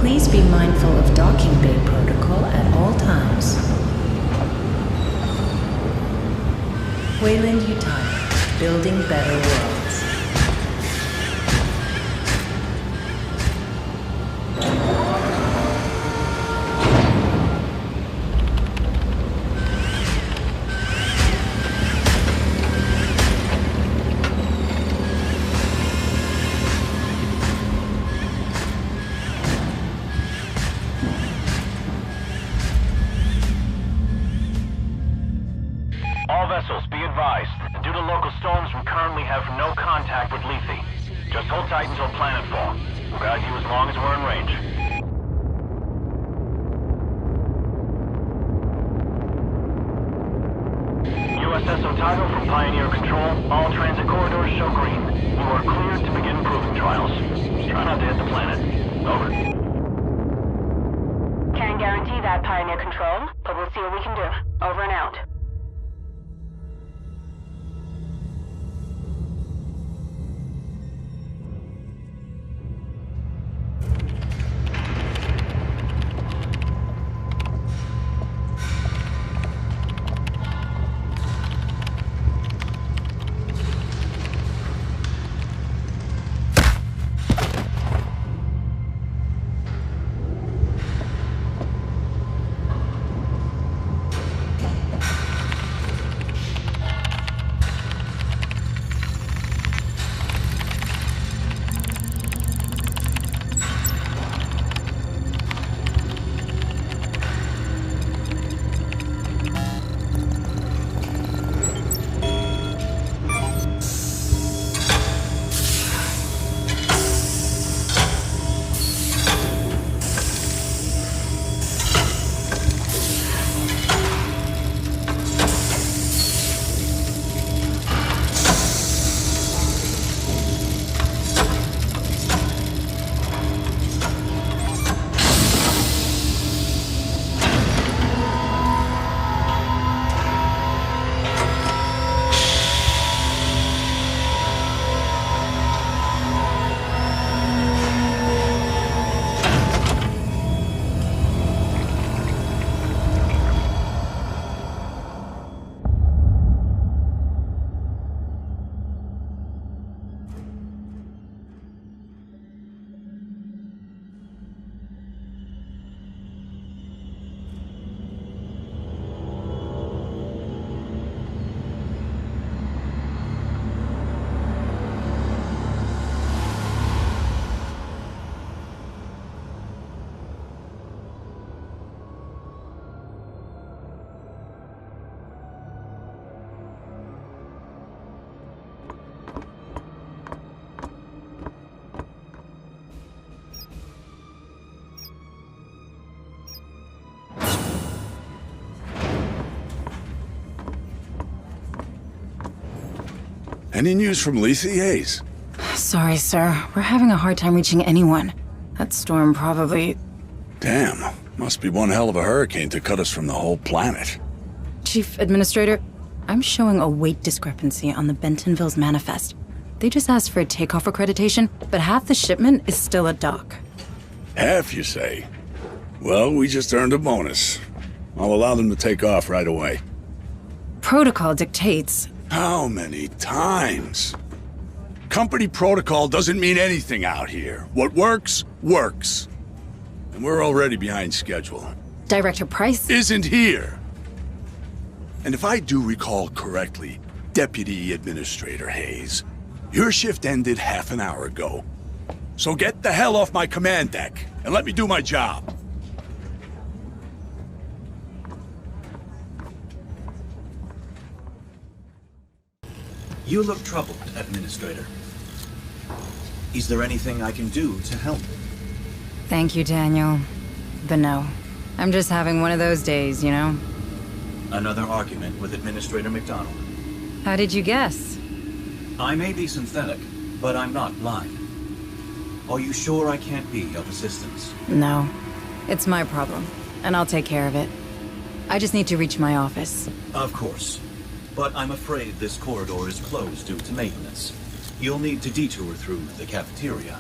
Please be mindful of docking bay protocol at all times. Wayland Yutani, building better worlds. All vessels, be advised. Due to local storms, we currently have no contact with Lethe. Just hold tight until planetfall. We'll guide you as long as we're in range. USS Otago from Pioneer Control. All transit corridors show green. You are cleared to begin proving trials. Try not to hit the planet. Over. Can't guarantee that, Pioneer Control, but we'll see what we can do. Over and out. Any news from Lethe, Hayes? Sorry, sir. We're having a hard time reaching anyone. That storm probably... Damn. Must be one hell of a hurricane to cut us from the whole planet. Chief Administrator, I'm showing a weight discrepancy on the Bentonville's manifest. They just asked for a takeoff accreditation, but half the shipment is still at dock. Half, you say? Well, we just earned a bonus. I'll allow them to take off right away. Protocol dictates... How many times? Company protocol doesn't mean anything out here. What works, works. And we're already behind schedule. Director Price? Isn't here. And if I do recall correctly, Deputy Administrator Hayes, your shift ended half an hour ago. So get the hell off my command deck and let me do my job. You look troubled, Administrator. Is there anything I can do to help? Thank you, Daniel. But no. I'm just having one of those days, you know? Another argument with Administrator McDonald. How did you guess? I may be synthetic, but I'm not blind. Are you sure I can't be of assistance? No. It's my problem, and I'll take care of it. I just need to reach my office. Of course. But I'm afraid this corridor is closed due to maintenance. You'll need to detour through the cafeteria.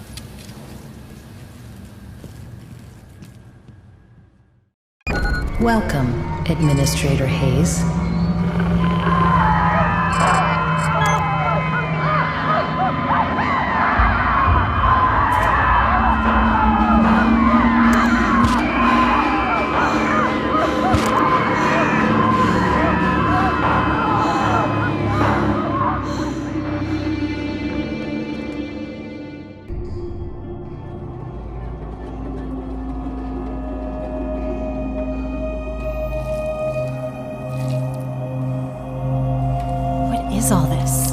Welcome, Administrator Hayes. All this?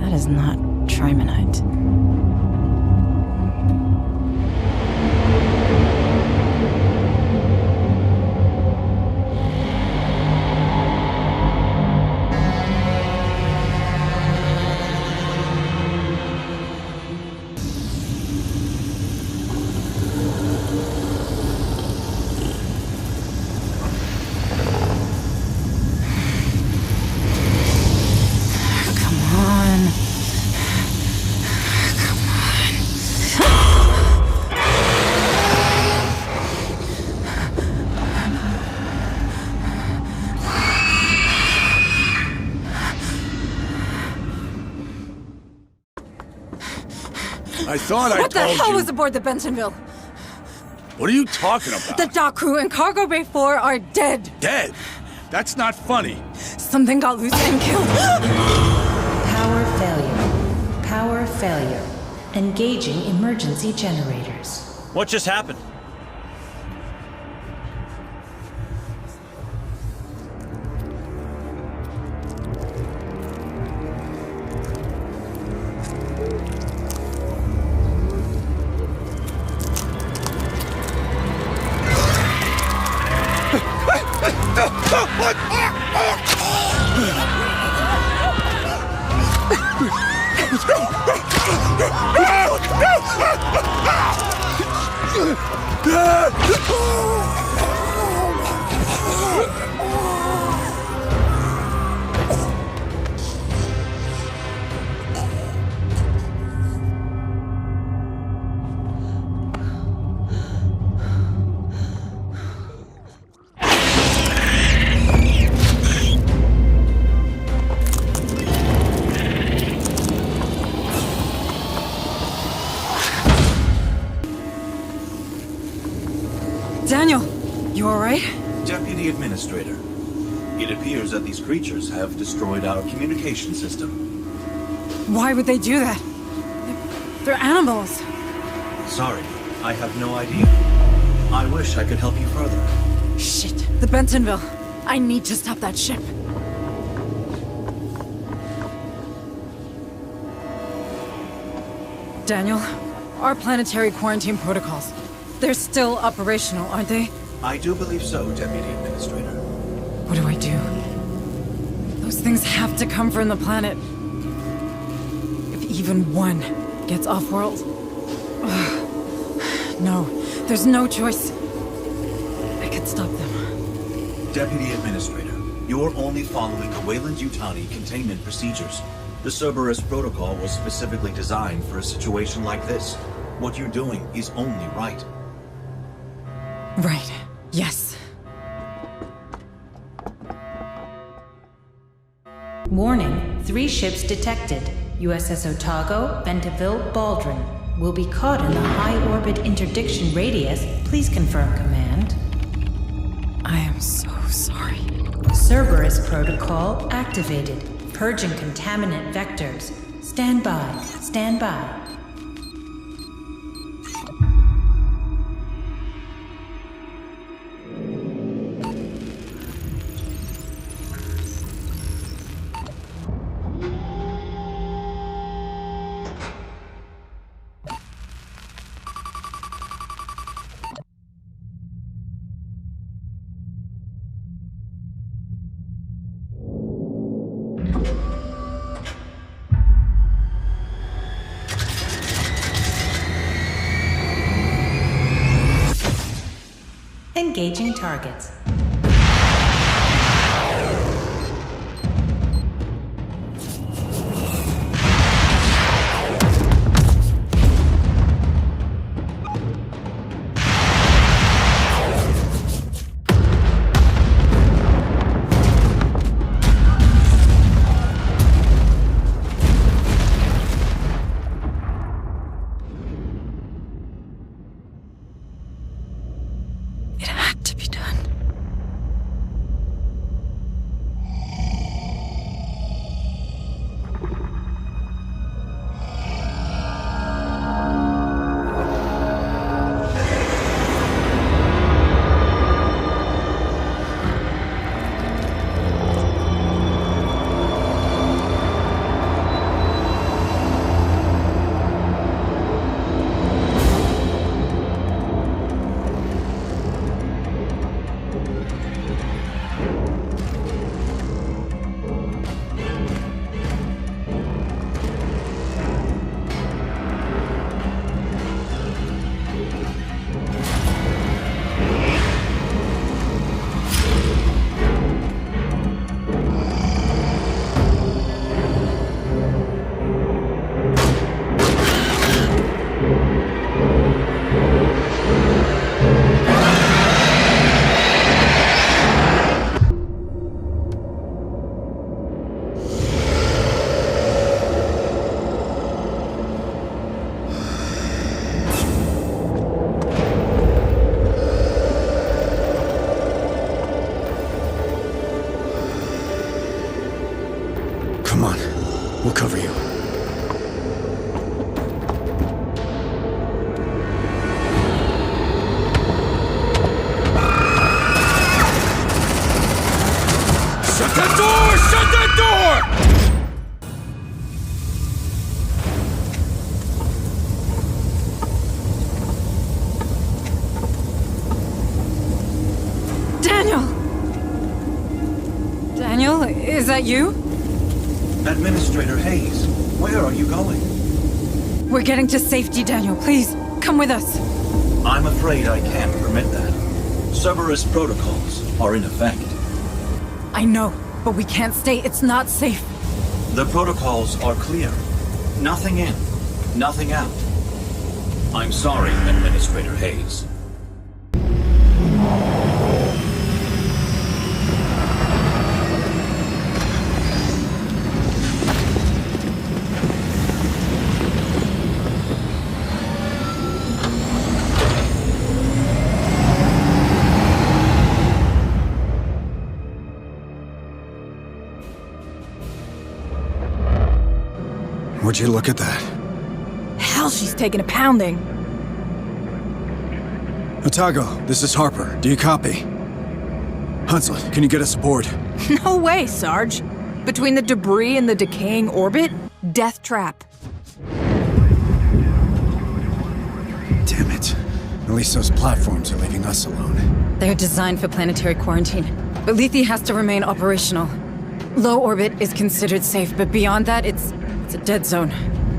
That is not trimonite. I thought I What the told you. hell was aboard the Bentonville? What are you talking about? The dock crew and Cargo Bay 4 are dead. Dead? That's not funny. Something got loose and killed. Power failure. Power failure. Engaging emergency generators. What just happened? Daniel, you alright? Deputy Administrator, it appears that these creatures have destroyed our communication system. Why would they do that? They're animals. Sorry, I have no idea. I wish I could help you further. Shit, the Bentonville. I need to stop that ship. Daniel, our planetary quarantine protocols. They're still operational, aren't they? I do believe so, Deputy Administrator. What do I do? Those things have to come from the planet. If even one gets off-world... No, there's no choice. I can stop them. Deputy Administrator, you're only following the Weyland-Yutani containment procedures. The Cerberus protocol was specifically designed for a situation like this. What you're doing is only right. Right. Yes. Warning, 3 ships detected. USS Otago, Bentonville, Baldwin. Will be caught in the high-orbit interdiction radius. Please confirm command. I am so sorry. Cerberus protocol activated. Purging contaminant vectors. Stand by. Stand by. Engaging targets. cover you. Shut that door! Shut that door! Daniel, is that you? Administrator Hayes, where are you going? We're getting to safety, Daniel. Please, come with us. I'm afraid I can't permit that. Cerberus protocols are in effect. I know, but we can't stay. It's not safe. The protocols are clear. Nothing in, nothing out. I'm sorry, Administrator Hayes. Would you look at that? Hell, she's taking a pounding. Otago, this is Harper. Do you copy? Hunslet, can you get us aboard? No way, Sarge. Between the debris and the decaying orbit, death trap. Damn it. At least those platforms are leaving us alone. They're designed for planetary quarantine, but Lethe has to remain operational. Low orbit is considered safe, but beyond that, it's a dead zone.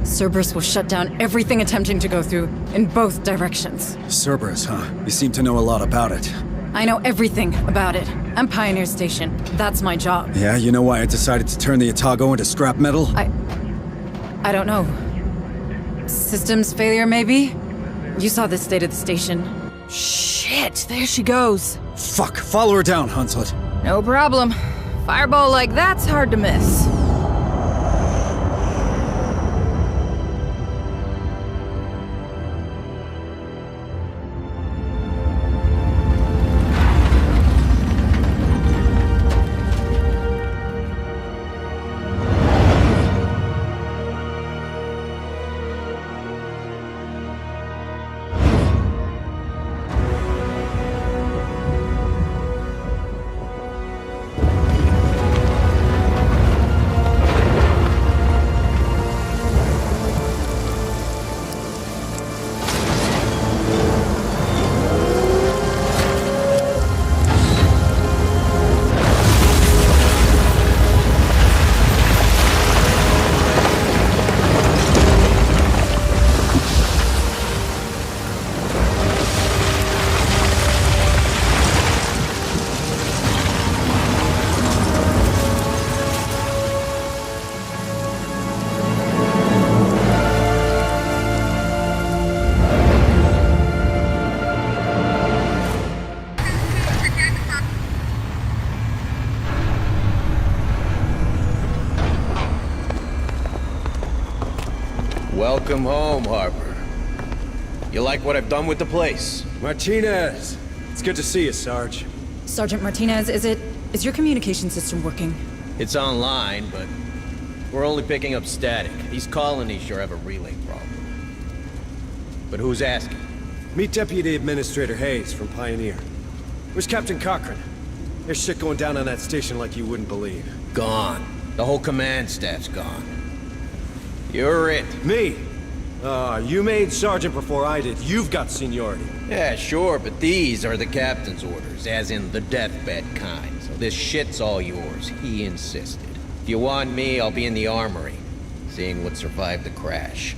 Cerberus will shut down everything attempting to go through, in both directions. Cerberus, huh? You seem to know a lot about it. I know everything about it. I'm Pioneer Station. That's my job. Yeah, you know why I decided to turn the Otago into scrap metal? I don't know. Systems failure, maybe? You saw the state of the station. Shit, there she goes. Fuck, follow her down, Hunslet. No problem. Fireball like that's hard to miss. Welcome home, Harper. You like what I've done with the place? Martinez! It's good to see you, Sarge. Sergeant Martinez, is your communication system working? It's online, but we're only picking up static. These colonies sure have a relay problem. But who's asking? Meet Deputy Administrator Hayes from Pioneer. Where's Captain Cochran? There's shit going down on that station like you wouldn't believe. Gone. The whole command staff's gone. You're it. Me? You made Sergeant before I did. You've got seniority. Yeah, sure, but these are the captain's orders, as in the deathbed kind. So this shit's all yours. He insisted. If you want me, I'll be in the armory, seeing what survived the crash.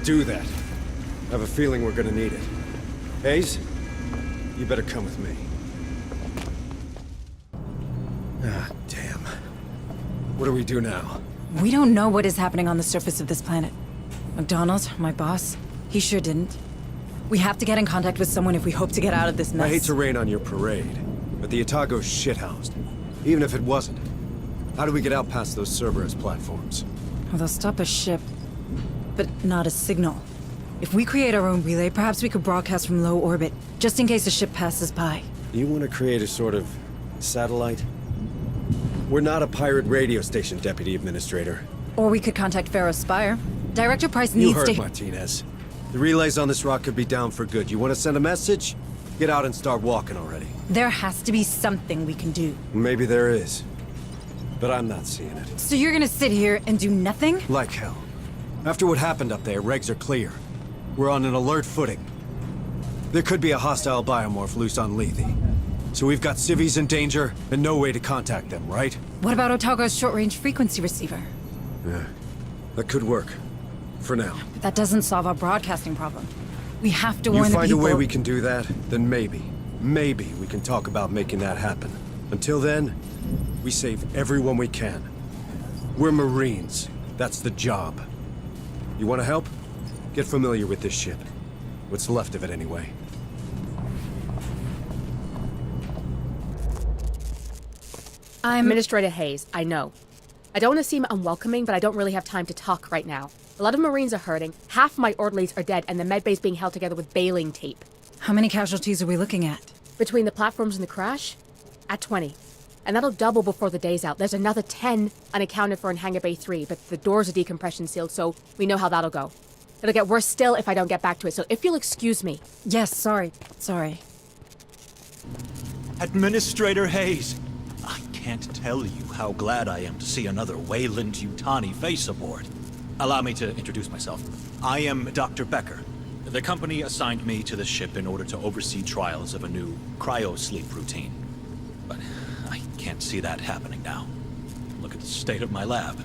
Do that. I have a feeling we're gonna need it. Hayes, you better come with me. Ah, damn. What do we do now? We don't know what is happening on the surface of this planet. McDonald, my boss, he sure didn't. We have to get in contact with someone if we hope to get out of this mess. I hate to rain on your parade, but the Otago's shithoused. Even if it wasn't, how do we get out past those Cerberus platforms? Well, they'll stop a ship, but not a signal. If we create our own relay, perhaps we could broadcast from low orbit, just in case a ship passes by. You want to create a sort of satellite? We're not a pirate radio station, Deputy Administrator. Or we could contact Pharaoh's Spire. Director Price You needs heard to... Martinez. The relays on this rock could be down for good. You want to send a message? Get out and start walking already. There has to be something we can do. Maybe there is. But I'm not seeing it. So you're gonna sit here and do nothing? Like hell. After what happened up there, regs are clear. We're on an alert footing. There could be a hostile biomorph loose on Lethe. So we've got civvies in danger and no way to contact them, right? What about Otago's short-range frequency receiver? Yeah, that could work. For now. But that doesn't solve our broadcasting problem. We have to warn the people... You find a way we can do that, then maybe we can talk about making that happen. Until then, we save everyone we can. We're Marines. That's the job. You want to help? Get familiar with this ship. What's left of it, anyway. Administrator Hayes, I know. I don't want to seem unwelcoming, but I don't really have time to talk right now. A lot of Marines are hurting, half my orderlies are dead, and the medbay's being held together with baling tape. How many casualties are we looking at? Between the platforms and the crash? At 20. And that'll double before the day's out. There's another 10 unaccounted for in Hangar Bay 3, but the doors are decompression sealed, so we know how that'll go. It'll get worse still if I don't get back to it, so if you'll excuse me. Yes, sorry. Administrator Hayes, I can't tell you how glad I am to see another Weyland-Yutani face aboard. Allow me to introduce myself. I am Dr. Becker. The company assigned me to the ship in order to oversee trials of a new cryo-sleep routine. But I can't see that happening now. Look at the state of my lab.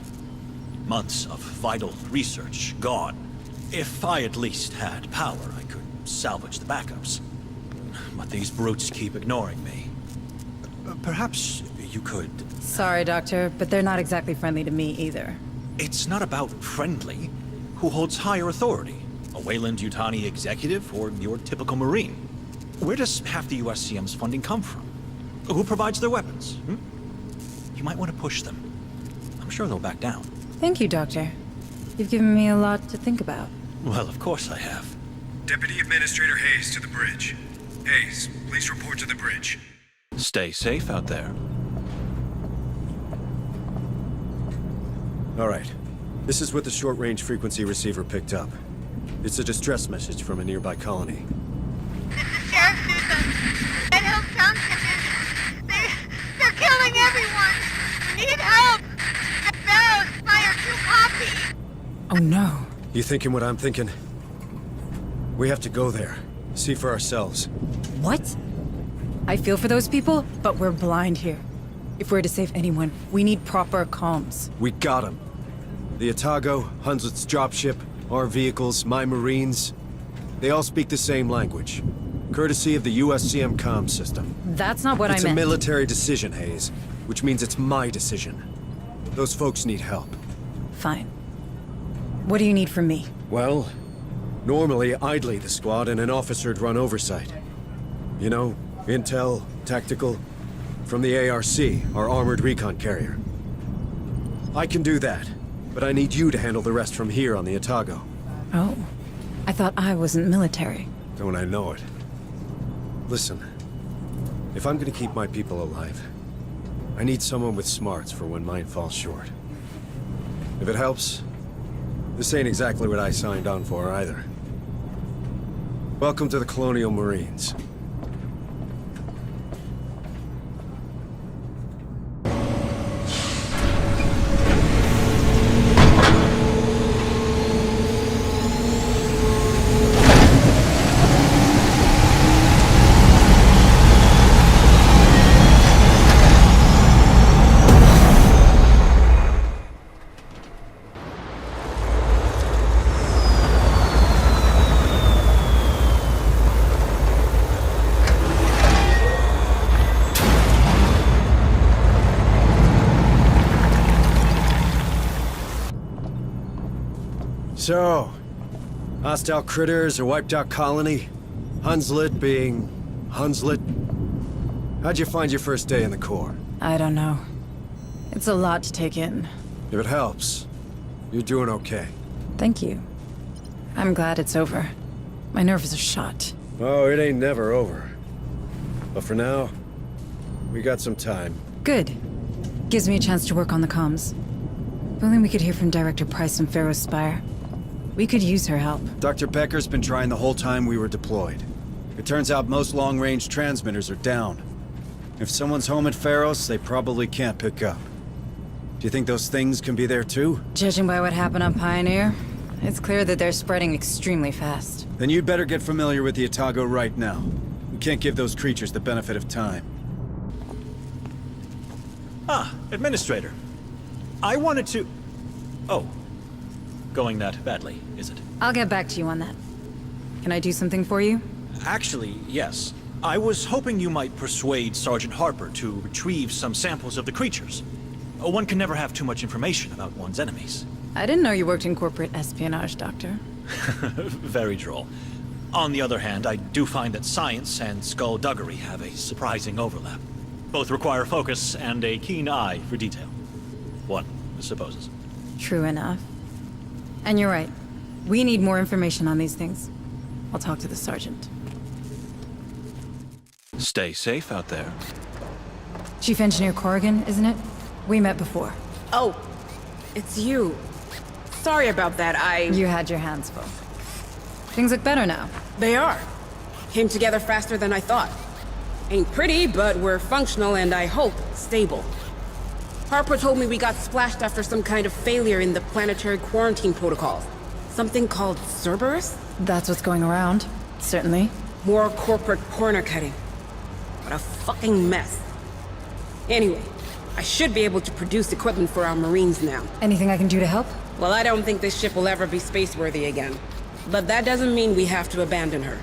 Months of vital research gone. If I at least had power, I could salvage the backups. But these brutes keep ignoring me. Perhaps you could... Sorry, Doctor, but they're not exactly friendly to me either. It's not about friendly. Who holds higher authority? A Weyland-Yutani executive or your typical Marine? Where does half the USCM's funding come from? Who provides their weapons? You might want to push them. I'm sure they'll back down. Thank you, Doctor. You've given me a lot to think about. Well, of course I have. Deputy Administrator Hayes to the bridge. Hayes, please report to the bridge. Stay safe out there. All right. This is what the short-range frequency receiver picked up. It's a distress message from a nearby colony. This is Sheriff Newsom. Red Hill Township they're killing everyone. We need help. Barrows, fire 2 copy. Oh no. You thinking what I'm thinking? We have to go there. See for ourselves. What? I feel for those people, but we're blind here. If we're to save anyone, we need proper comms. We got them. The Otago, Hunslet's dropship, our vehicles, my Marines, they all speak the same language. Courtesy of the USCM comm system. That's not what I meant. It's a military decision, Hayes, which means it's my decision. Those folks need help. Fine. What do you need from me? Well, normally I'd lead the squad and an officer'd run oversight. You know, intel, tactical, from the ARC, our armored recon carrier. I can do that, but I need you to handle the rest from here on the Otago. Oh. I thought I wasn't military. Don't I know it? Listen, if I'm gonna keep my people alive, I need someone with smarts for when mine falls short. If it helps, this ain't exactly what I signed on for either. Welcome to the Colonial Marines. So, hostile critters, a wiped out colony, Hunslet being Hunslet. How'd you find your first day in the Corps? I don't know. It's a lot to take in. If it helps, you're doing okay. Thank you. I'm glad it's over. My nerves are shot. Oh, it ain't never over. But for now, we got some time. Good. Gives me a chance to work on the comms. If only we could hear from Director Price and Pharaoh's Spire. We could use her help. Dr. Becker's been trying the whole time we were deployed. It turns out most long-range transmitters are down. If someone's home at Pharaoh's, they probably can't pick up. Do you think those things can be there too? Judging by what happened on Pioneer, it's clear that they're spreading extremely fast. Then you'd better get familiar with the Otago right now. We can't give those creatures the benefit of time. Ah, Administrator. I wanted to... Oh. Going that badly, is it? I'll get back to you on that. Can I do something for you? Actually, yes. I was hoping you might persuade Sergeant Harper to retrieve some samples of the creatures. One can never have too much information about one's enemies. I didn't know you worked in corporate espionage, Doctor. Very droll. On the other hand, I do find that science and skullduggery have a surprising overlap. Both require focus and a keen eye for detail. One supposes. True enough. And you're right. We need more information on these things. I'll talk to the Sergeant. Stay safe out there. Chief Engineer Corrigan, isn't it? We met before. Oh, it's you. Sorry about that, You had your hands full. Things look better now. They are. Came together faster than I thought. Ain't pretty, but we're functional and I hope stable. Harper told me we got splashed after some kind of failure in the planetary quarantine protocols. Something called Cerberus? That's what's going around. Certainly. More corporate corner cutting. What a fucking mess. Anyway, I should be able to produce equipment for our Marines now. Anything I can do to help? Well, I don't think this ship will ever be space-worthy again. But that doesn't mean we have to abandon her.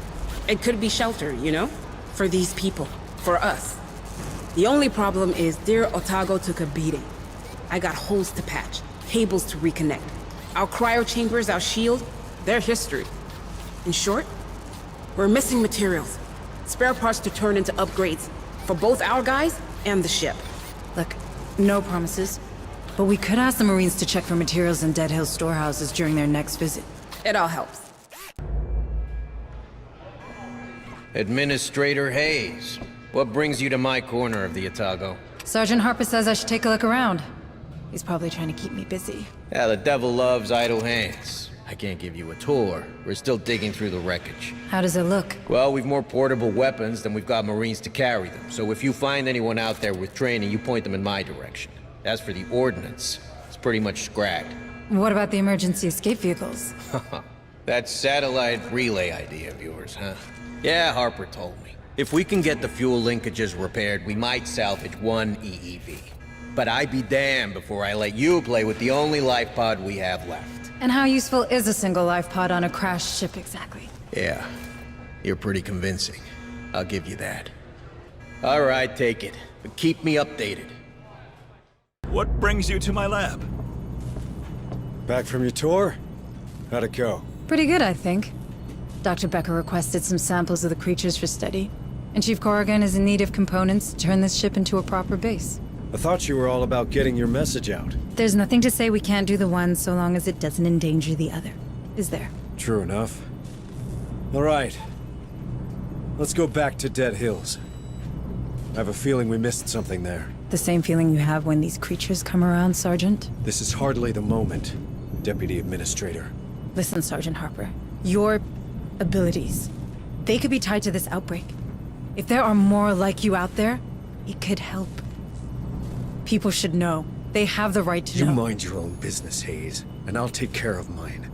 It could be shelter, you know? For these people. For us. The only problem is dear Otago took a beating. I got holes to patch, cables to reconnect. Our cryo chambers, our shield, they're history. In short, we're missing materials. Spare parts to turn into upgrades. For both our guys and the ship. Look, no promises. But we could ask the Marines to check for materials in Dead Hill storehouses during their next visit. It all helps. Administrator Hayes, what brings you to my corner of the Otago? Sergeant Harper says I should take a look around. He's probably trying to keep me busy. Yeah, the devil loves idle hands. I can't give you a tour. We're still digging through the wreckage. How does it look? Well, we've more portable weapons than we've got Marines to carry them. So if you find anyone out there with training, you point them in my direction. As for the ordnance, it's pretty much scragged. What about the emergency escape vehicles? That satellite relay idea of yours, huh? Yeah, Harper told me. If we can get the fuel linkages repaired, we might salvage one EEV. But I'd be damned before I let you play with the only life pod we have left. And how useful is a single life pod on a crashed ship exactly? Yeah, you're pretty convincing. I'll give you that. All right, take it. But keep me updated. What brings you to my lab? Back from your tour? How'd it go? Pretty good, I think. Dr. Becker requested some samples of the creatures for study. And Chief Corrigan is in need of components to turn this ship into a proper base. I thought you were all about getting your message out. There's nothing to say we can't do the one so long as it doesn't endanger the other. Is there? True enough. All right. Let's go back to Dead Hills. I have a feeling we missed something there. The same feeling you have when these creatures come around, Sergeant? This is hardly the moment, Deputy Administrator. Listen, Sergeant Harper. Your abilities, they could be tied to this outbreak. If there are more like you out there, it could help. People should know. They have the right to know. You mind your own business, Hayes, and I'll take care of mine.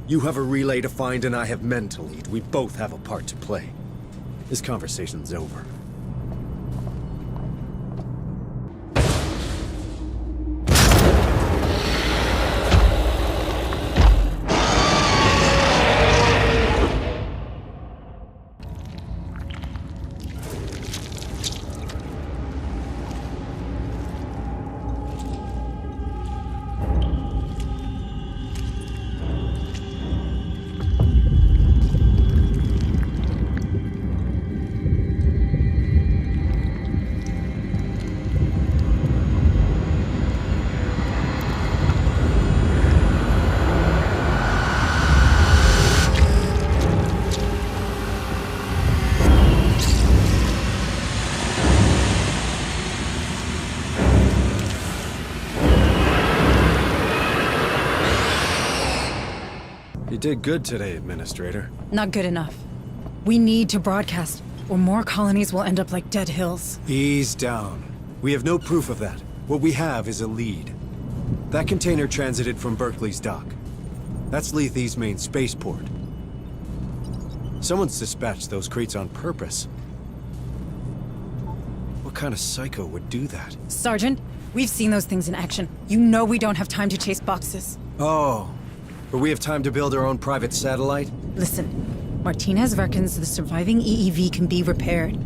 You have a relay to find and I have men to lead. We both have a part to play. This conversation's over. did good today, Administrator. Not good enough. We need to broadcast, or more colonies will end up like dead hills. Ease down. We have no proof of that. What we have is a lead. That container transited from Berkeley's dock. That's Lethe's main spaceport. Someone's dispatched those crates on purpose. What kind of psycho would do that? Sergeant, we've seen those things in action. You know we don't have time to chase boxes. Oh, but we have time to build our own private satellite? Listen, Martinez reckons the surviving EEV can be repaired.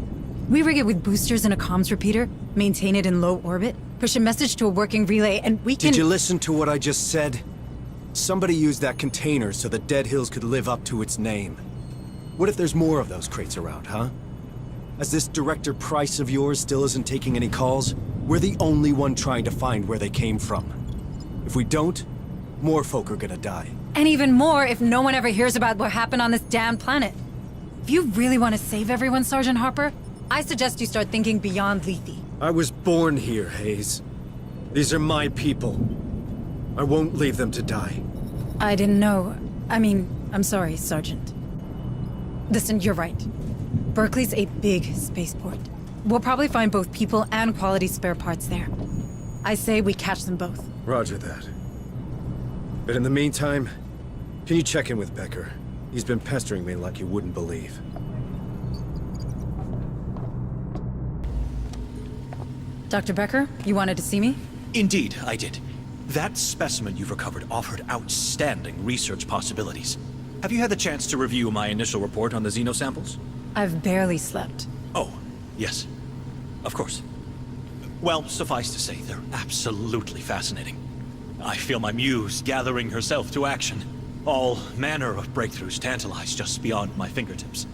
We rig it with boosters and a comms repeater, maintain it in low orbit, push a message to a working relay, and we can— Did you listen to what I just said? Somebody used that container so the Dead Hills could live up to its name. What if there's more of those crates around, huh? As this Director Price of yours still isn't taking any calls, we're the only one trying to find where they came from. If we don't, more folk are gonna die. And even more if no one ever hears about what happened on this damn planet. If you really want to save everyone, Sergeant Harper, I suggest you start thinking beyond Lethe. I was born here, Hayes. These are my people. I won't leave them to die. I didn't know. I mean, I'm sorry, Sergeant. Listen, you're right. Berkeley's a big spaceport. We'll probably find both people and quality spare parts there. I say we catch them both. Roger that. But in the meantime, can you check in with Becker? He's been pestering me like you wouldn't believe. Dr. Becker, you wanted to see me? Indeed, I did. That specimen you've recovered offered outstanding research possibilities. Have you had the chance to review my initial report on the xenosamples? I've barely slept. Oh, yes. Of course. Well, suffice to say, they're absolutely fascinating. I feel my muse gathering herself to action. All manner of breakthroughs tantalize just beyond my fingertips.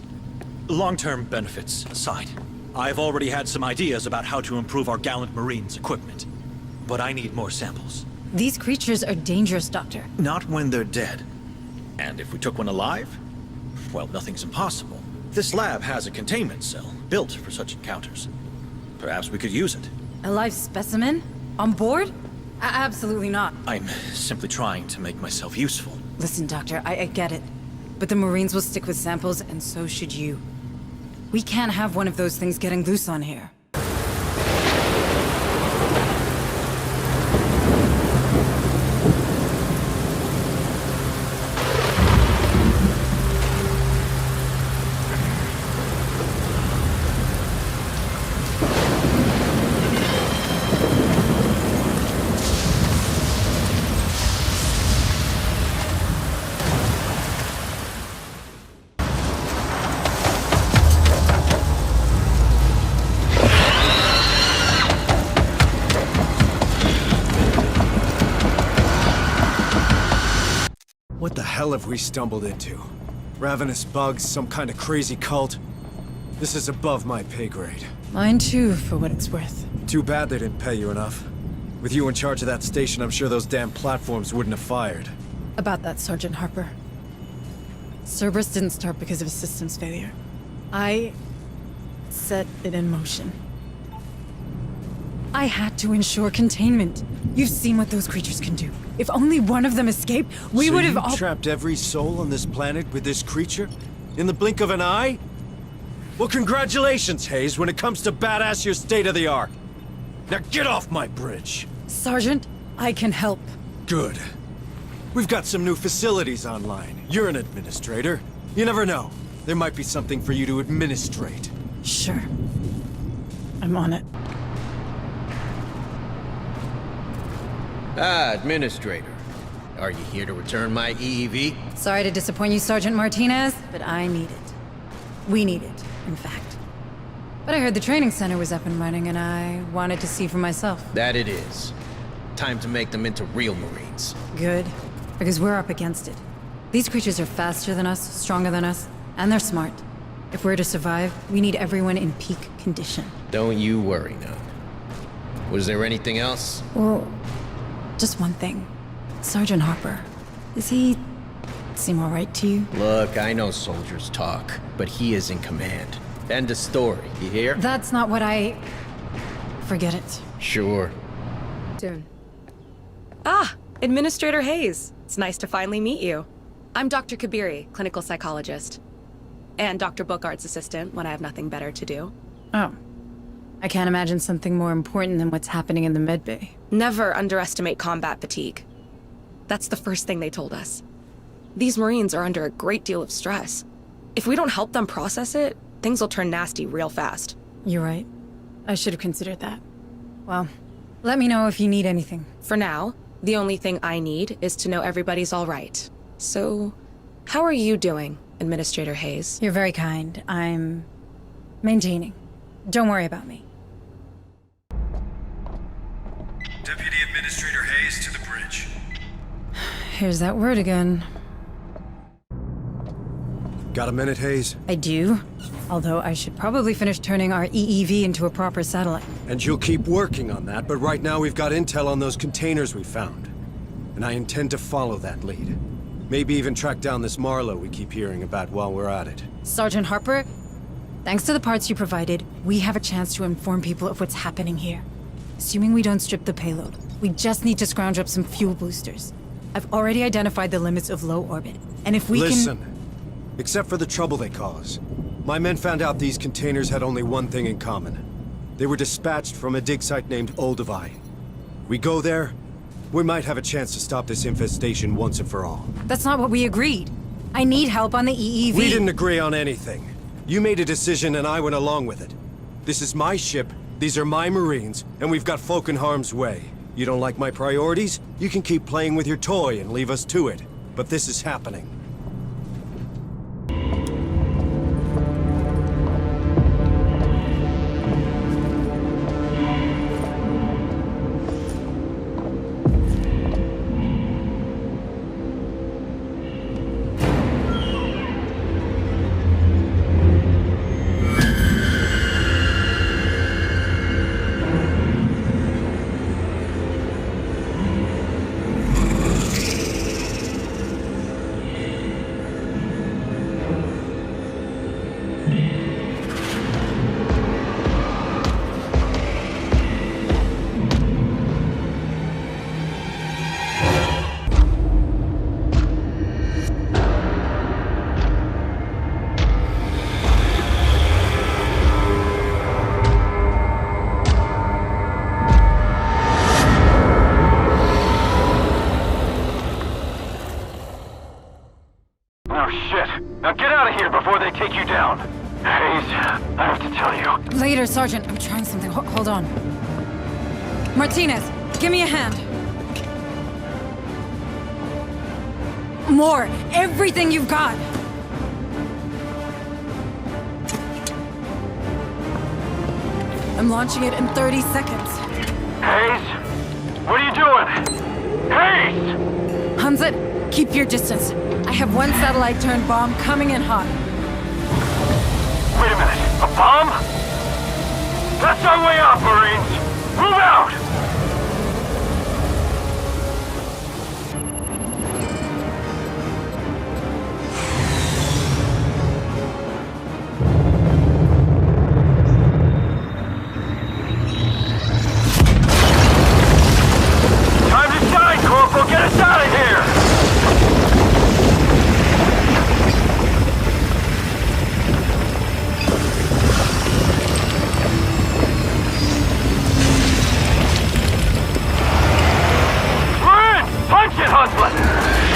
Long-term benefits aside, I've already had some ideas about how to improve our gallant Marines' equipment. But I need more samples. These creatures are dangerous, Doctor. Not when they're dead. And if we took one alive? Well, nothing's impossible. This lab has a containment cell built for such encounters. Perhaps we could use it. A live specimen? On board? Absolutely not. I'm simply trying to make myself useful. Listen, Doctor, I get it. But the Marines will stick with samples, and so should you. We can't have one of those things getting loose on here. What the hell have we stumbled into? Ravenous bugs, some kind of crazy cult? This is above my pay grade. Mine too, for what it's worth. Too bad they didn't pay you enough. With you in charge of that station, I'm sure those damn platforms wouldn't have fired. About that, Sergeant Harper. Cerberus didn't start because of a systems failure. I set it in motion. I had to ensure containment. You've seen what those creatures can do. If only one of them escaped, we would have all— So you trapped every soul on this planet with this creature? In the blink of an eye? Well, congratulations, Hayes. When it comes to badass, you're state-of-the-art. Now get off my bridge! Sergeant, I can help. Good. We've got some new facilities online. You're an administrator. You never know. There might be something for you to administrate. Sure. I'm on it. Ah, Administrator. Are you here to return my EEV? Sorry to disappoint you, Sergeant Martinez, but I need it. We need it, in fact. But I heard the training center was up and running, and I wanted to see for myself. That it is. Time to make them into real Marines. Good, because we're up against it. These creatures are faster than us, stronger than us, and they're smart. If we're to survive, we need everyone in peak condition. Don't you worry now. Was there anything else? Well, just one thing. Sergeant Harper, does he seem all right to you? Look, I know soldiers talk, but he is in command. End of story, you hear? That's not what I... Forget it. Sure. Soon. Ah, Administrator Hayes. It's nice to finally meet you. I'm Dr. Kabiri, clinical psychologist. And Dr. Bookart's assistant when I have nothing better to do. Oh. I can't imagine something more important than what's happening in the medbay. Never underestimate combat fatigue. That's the first thing they told us. These Marines are under a great deal of stress. If we don't help them process it, things will turn nasty real fast. You're right. I should have considered that. Well, let me know if you need anything. For now, the only thing I need is to know everybody's all right. So, how are you doing, Administrator Hayes? You're very kind. I'm maintaining. Don't worry about me. Deputy Administrator Hayes to the bridge. Here's that word again. Got a minute, Hayes? I do. Although I should probably finish turning our EEV into a proper satellite. And you'll keep working on that, but right now we've got intel on those containers we found. And I intend to follow that lead. Maybe even track down this Marlowe we keep hearing about while we're at it. Sergeant Harper, thanks to the parts you provided, we have a chance to inform people of what's happening here. Assuming we don't strip the payload, we just need to scrounge up some fuel boosters. I've already identified the limits of low orbit, and if we Listen, except for the trouble they cause, my men found out these containers had only one thing in common. They were dispatched from a dig site named Olduvai. We go there, we might have a chance to stop this infestation once and for all. That's not what we agreed. I need help on the EEV. We didn't agree on anything. You made a decision and I went along with it. This is my ship, these are my Marines, and we've got folk in harm's way. You don't like my priorities? You can keep playing with your toy and leave us to it. But this is happening. Take you down. Hayes, I have to tell you. Later, Sergeant. I'm trying something. Hold on. Martinez, give me a hand. More. Everything you've got. I'm launching it in 30 seconds. Hayes? What are you doing? Hayes! Hunzit, keep your distance. I have one satellite-turned bomb coming in hot. Wait a minute, a bomb? That's our way out, Marines! Move out! Time to shine, Corporal! Get us out of here!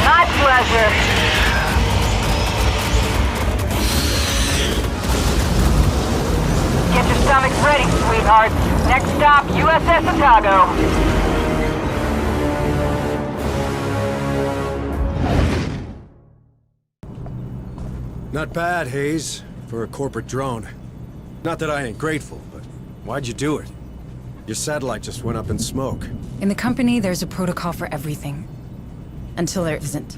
My pleasure. Get your stomachs ready, sweethearts. Next stop, USS Otago. Not bad, Hayes, for a corporate drone. Not that I ain't grateful, but why'd you do it? Your satellite just went up in smoke. In the company, there's a protocol for everything. Until there isn't.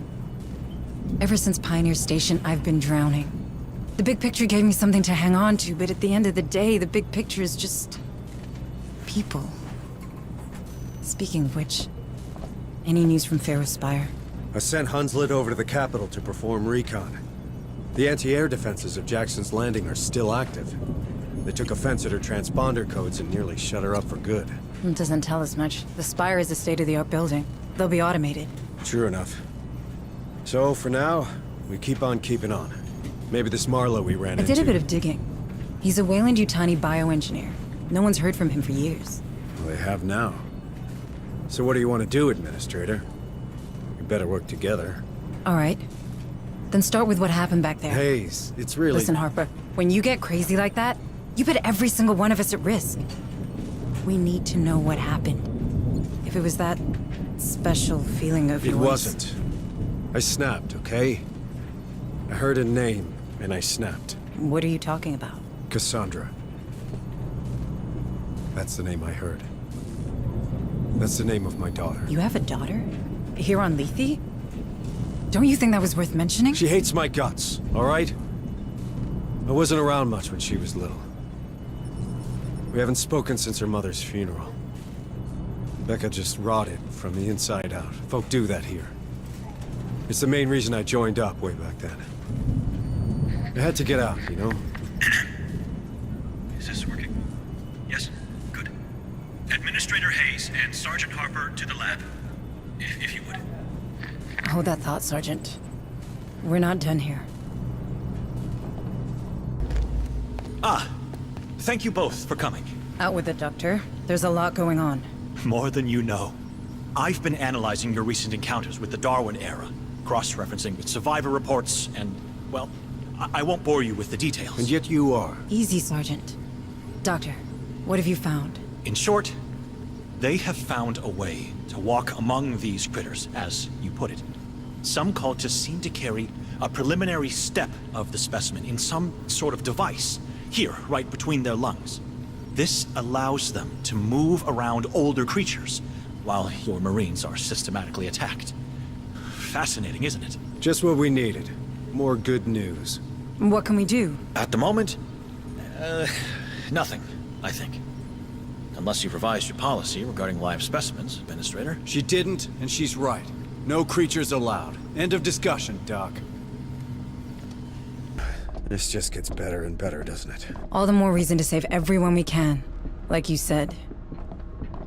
Ever since Pioneer Station, I've been drowning. The big picture gave me something to hang on to, but at the end of the day, the big picture is just... people. Speaking of which, any news from Pharaoh Spire? I sent Hunslet over to the capital to perform recon. The anti-air defenses of Jackson's Landing are still active. They took offense at her transponder codes and nearly shut her up for good. It doesn't tell us much. The Spire is a state-of-the-art building. They'll be automated. Sure enough. So, for now, we keep on keeping on. Maybe this Marlowe we ran I into... did a bit of digging. He's a Weyland-Yutani bioengineer. No one's heard from him for years. Well, they have now. So what do you want to do, Administrator? We better work together. All right. Then start with what happened back there. Hayes, it's really... Listen, Harper, when you get crazy like that, you put every single one of us at risk. We need to know what happened. If it was that special feeling of yours... It wasn't. I snapped, okay? I heard a name, and I snapped. What are you talking about? Cassandra. That's the name I heard. That's the name of my daughter. You have a daughter? Here on Lethe? Don't you think that was worth mentioning? She hates my guts, all right? I wasn't around much when she was little. We haven't spoken since her mother's funeral. Becca just rotted from the inside out. Folk do that here. It's the main reason I joined up way back then. I had to get out, you know? Is this working? Yes? Good. Administrator Hayes and Sergeant Harper to the lab. If you would. Hold that thought, Sergeant. We're not done here. Thank you both for coming. Out with it, Doctor. There's a lot going on. More than you know. I've been analyzing your recent encounters with the Darwin era, cross-referencing with survivor reports, and, well, I won't bore you with the details. And yet you are. Easy, Sergeant. Doctor, what have you found? In short, they have found a way to walk among these critters, as you put it. Some cultists seem to carry a preliminary step of the specimen in some sort of device, here, right between their lungs. This allows them to move around older creatures, while your Marines are systematically attacked. Fascinating, isn't it? Just what we needed. More good news. What can we do? At the moment, nothing, I think. Unless you've revised your policy regarding live specimens, Administrator. She didn't, and she's right. No creatures allowed. End of discussion, Doc. This just gets better and better, doesn't it? All the more reason to save everyone we can. Like you said.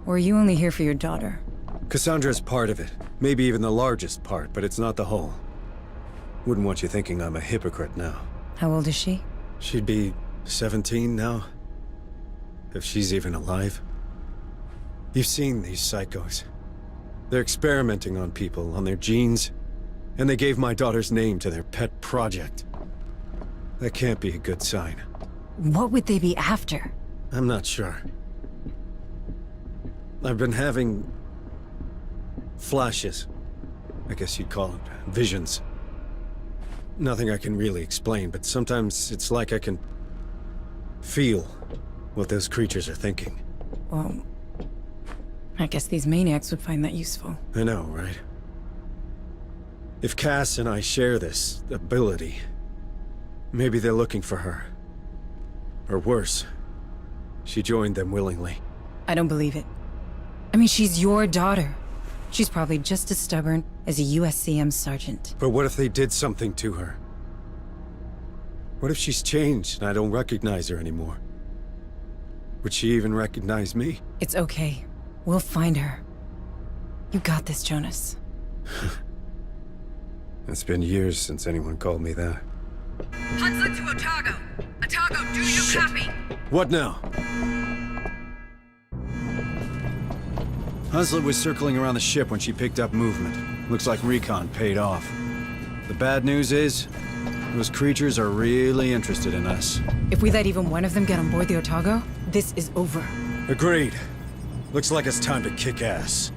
Or are you only here for your daughter? Cassandra's part of it. Maybe even the largest part, but it's not the whole. Wouldn't want you thinking I'm a hypocrite now. How old is she? She'd be 17 now. If she's even alive. You've seen these psychos. They're experimenting on people, on their genes. And they gave my daughter's name to their pet project. That can't be a good sign. What would they be after? I'm not sure. I've been having... flashes. I guess you'd call it visions. Nothing I can really explain, but sometimes it's like I can... feel what those creatures are thinking. Well... I guess these maniacs would find that useful. I know, right? If Cass and I share this ability, maybe they're looking for her. Or worse, she joined them willingly. I don't believe it. I mean, she's your daughter. She's probably just as stubborn as a USCM sergeant. But what if they did something to her? What if she's changed and I don't recognize her anymore? Would she even recognize me? It's okay. We'll find her. You got this, Jonas. It's been years since anyone called me that. Hunslet to Otago. Otago, do you copy? What now? Hunslet was circling around the ship when she picked up movement. Looks like recon paid off. The bad news is, those creatures are really interested in us. If we let even one of them get on board the Otago, this is over. Agreed. Looks like it's time to kick ass.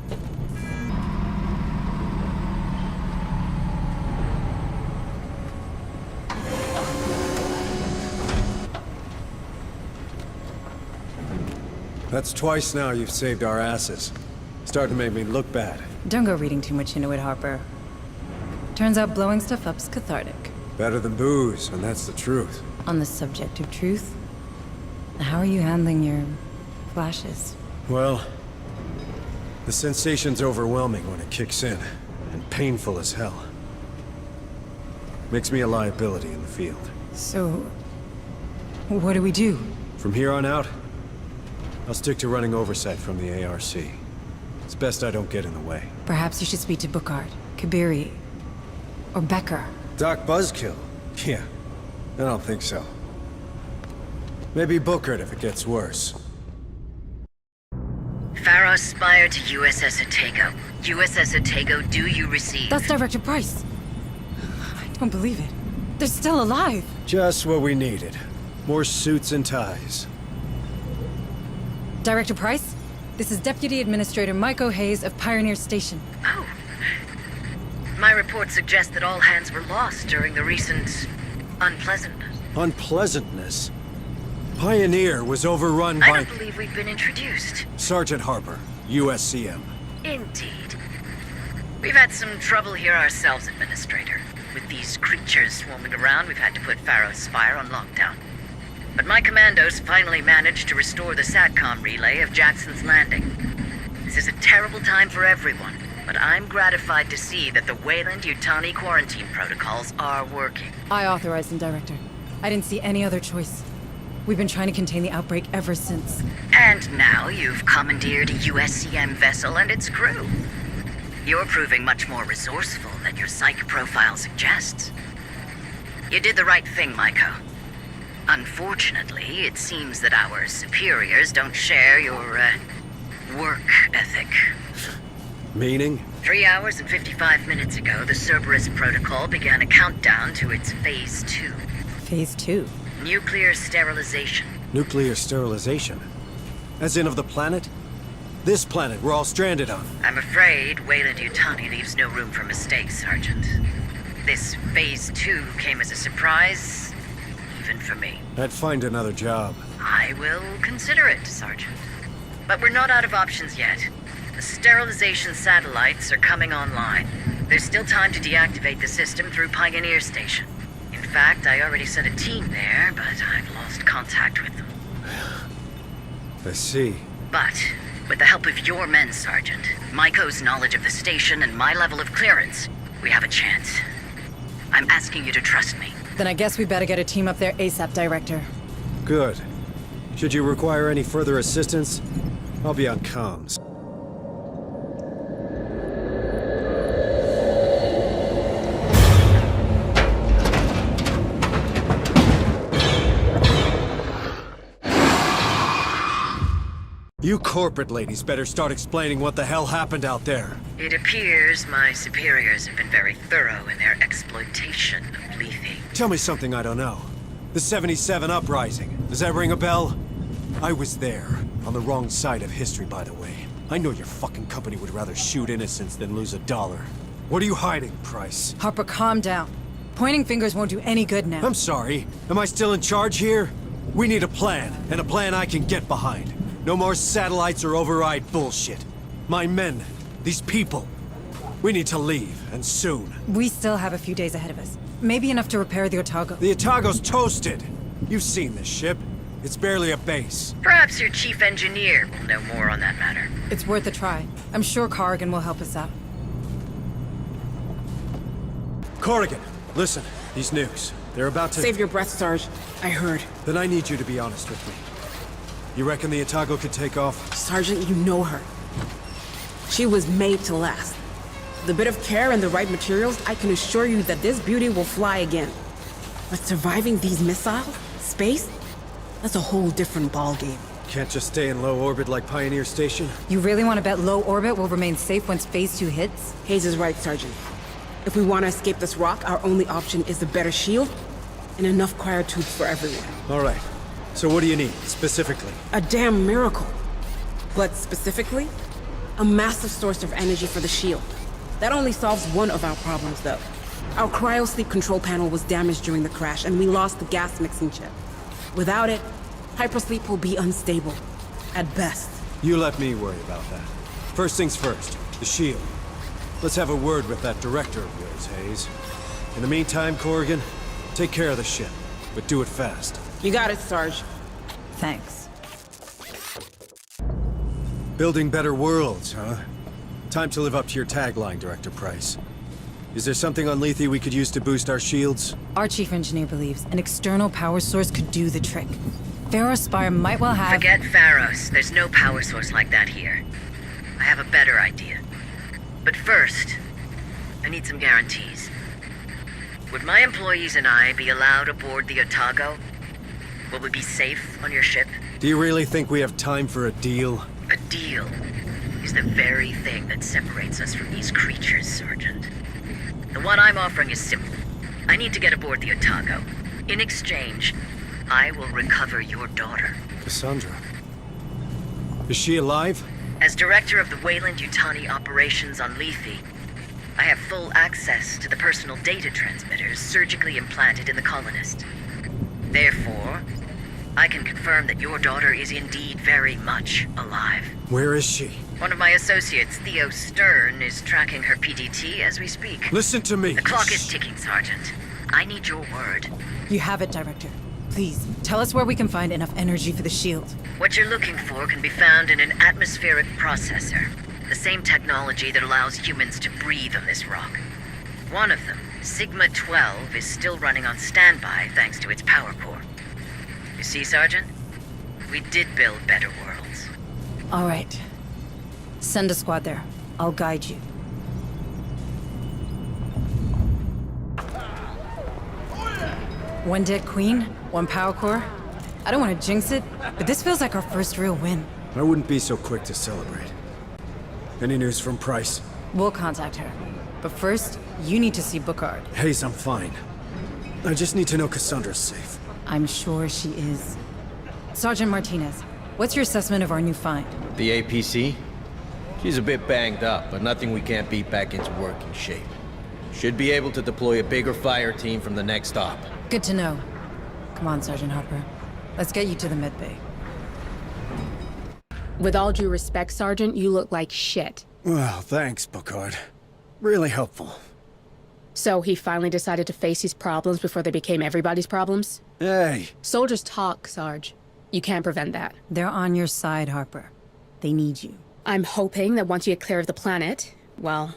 That's twice now you've saved our asses. Starting to make me look bad. Don't go reading too much into it, Harper. Turns out blowing stuff up's cathartic. Better than booze, and that's the truth. On the subject of truth, how are you handling your flashes? Well, the sensation's overwhelming when it kicks in, and painful as hell. Makes me a liability in the field. So, what do we do? From here on out, I'll stick to running oversight from the ARC. It's best I don't get in the way. Perhaps you should speak to Bookhart, Kabiri. Or Becker? Doc Buzzkill? Yeah, I don't think so. Maybe Bookert if it gets worse. Pharaoh Spire to USS Otago. USS Otago, do you receive? That's Director Price. I don't believe it. They're still alive. Just what we needed. More suits and ties. Director Price, this is Deputy Administrator Myko Hayes of Pioneer Station. Oh. My report suggests that all hands were lost during the recent unpleasantness. Unpleasantness? Pioneer was overrun by... I don't believe we've been introduced. Sergeant Harper, USCM. Indeed. We've had some trouble here ourselves, Administrator. With these creatures swarming around, we've had to put Pharaoh Spire on lockdown. But my commandos finally managed to restore the SATCOM relay of Jackson's Landing. This is a terrible time for everyone, but I'm gratified to see that the Wayland-Yutani quarantine protocols are working. I authorized them, Director. I didn't see any other choice. We've been trying to contain the outbreak ever since. And now you've commandeered a USCM vessel and its crew. You're proving much more resourceful than your psych profile suggests. You did the right thing, Myko. Unfortunately, it seems that our superiors don't share your, work ethic. Meaning? 3 hours and 55 minutes ago, the Cerberus Protocol began a countdown to its Phase 2. Phase 2? Nuclear sterilization. Nuclear sterilization? As in of the planet? This planet we're all stranded on. I'm afraid Wayland-Yutani leaves no room for mistakes, Sergeant. This Phase 2 came as a surprise, even for me. I'd find another job. I will consider it, Sergeant. But we're not out of options yet. The sterilization satellites are coming online. There's still time to deactivate the system through Pioneer Station. In fact, I already sent a team there, but I've lost contact with them. I see. But, with the help of your men, Sergeant, Myko's knowledge of the station and my level of clearance, we have a chance. I'm asking you to trust me. Then I guess we better get a team up there ASAP, Director. Good. Should you require any further assistance, I'll be on comms. You corporate ladies better start explaining what the hell happened out there. It appears my superiors have been very thorough in their exploitation of Lethe. Tell me something I don't know. The 77 Uprising. Does that ring a bell? I was there. On the wrong side of history, by the way. I know your fucking company would rather shoot innocents than lose $1. What are you hiding, Price? Harper, calm down. Pointing fingers won't do any good now. I'm sorry. Am I still in charge here? We need a plan, and a plan I can get behind. No more satellites or override bullshit. My men, these people, we need to leave, and soon. We still have a few days ahead of us. Maybe enough to repair the Otago. The Otago's toasted. You've seen this ship. It's barely a base. Perhaps your chief engineer will know more on that matter. It's worth a try. I'm sure Corrigan will help us out. Corrigan, listen. These nukes, they're about to... Save your breath, Sarge. I heard. Then I need you to be honest with me. You reckon the Otago could take off? Sergeant, you know her. She was made to last. With a bit of care and the right materials, I can assure you that this beauty will fly again. But surviving these missiles? Space? That's a whole different ballgame. Can't just stay in low orbit like Pioneer Station? You really want to bet low orbit will remain safe once Phase 2 hits? Hayes is right, Sergeant. If we want to escape this rock, our only option is a better shield and enough cryotubes for everyone. All right. So what do you need, specifically? A damn miracle. But specifically, a massive source of energy for the shield. That only solves one of our problems, though. Our cryosleep control panel was damaged during the crash, and we lost the gas mixing chip. Without it, hypersleep will be unstable. At best. You let me worry about that. First things first, the shield. Let's have a word with that director of yours, Hayes. In the meantime, Corrigan, take care of the ship, but do it fast. You got it, Sarge. Thanks. Building better worlds, huh? Time to live up to your tagline, Director Price. Is there something on Lethe we could use to boost our shields? Our chief engineer believes an external power source could do the trick. Pharaoh Spire might well have... Forget Pharaohs. There's no power source like that here. I have a better idea. But first, I need some guarantees. Would my employees and I be allowed aboard the Otago? Will we be safe on your ship? Do you really think we have time for a deal? A deal is the very thing that separates us from these creatures, Sergeant. The one I'm offering is simple. I need to get aboard the Otago. In exchange, I will recover your daughter. Cassandra? Is she alive? As director of the Weyland-Yutani operations on Lethe, I have full access to the personal data transmitters surgically implanted in the colonist. Therefore, I can confirm that your daughter is indeed very much alive. Where is she? One of my associates, Theo Stern, is tracking her PDT as we speak. Listen to me. The clock is ticking, Sergeant. I need your word. You have it, Director. Please, tell us where we can find enough energy for the shield. What you're looking for can be found in an atmospheric processor. The same technology that allows humans to breathe on this rock. One of them, Sigma-12, is still running on standby thanks to its power core. You see, Sergeant? We did build better worlds. All right. Send a squad there. I'll guide you. One dead queen, one power core. I don't want to jinx it, but this feels like our first real win. I wouldn't be so quick to celebrate. Any news from Price? We'll contact her. But first, you need to see Bookard. Hayes, I'm fine. I just need to know Cassandra's safe. I'm sure she is. Sergeant Martinez, what's your assessment of our new find? The APC? She's a bit banged up, but nothing we can't beat back into working shape. Should be able to deploy a bigger fire team from the next stop. Good to know. Come on, Sergeant Harper. Let's get you to the medbay. With all due respect, Sergeant, you look like shit. Well, thanks, Bookard. Really helpful. So he finally decided to face his problems before they became everybody's problems? Hey! Soldiers talk, Sarge. You can't prevent that. They're on your side, Harper. They need you. I'm hoping that once you get clear of the planet, well,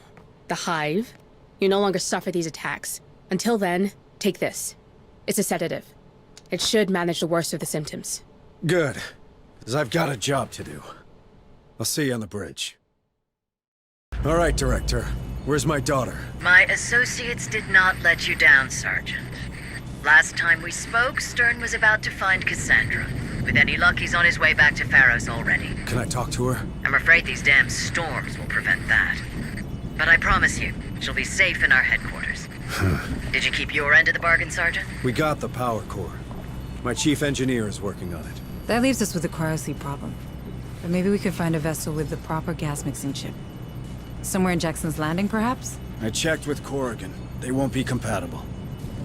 the hive, you no longer suffer these attacks. Until then, take this. It's a sedative. It should manage the worst of the symptoms. Good. Because I've got a job to do. I'll see you on the bridge. All right, Director. Where's my daughter? My associates did not let you down, Sergeant. Last time we spoke, Stern was about to find Cassandra. With any luck, he's on his way back to Pharos already. Can I talk to her? I'm afraid these damn storms will prevent that. But I promise you, she'll be safe in our headquarters. Did you keep your end of the bargain, Sergeant? We got the power core. My chief engineer is working on it. That leaves us with the cryosleep problem. But maybe we could find a vessel with the proper gas mixing chip. Somewhere in Jackson's Landing, perhaps? I checked with Corrigan. They won't be compatible.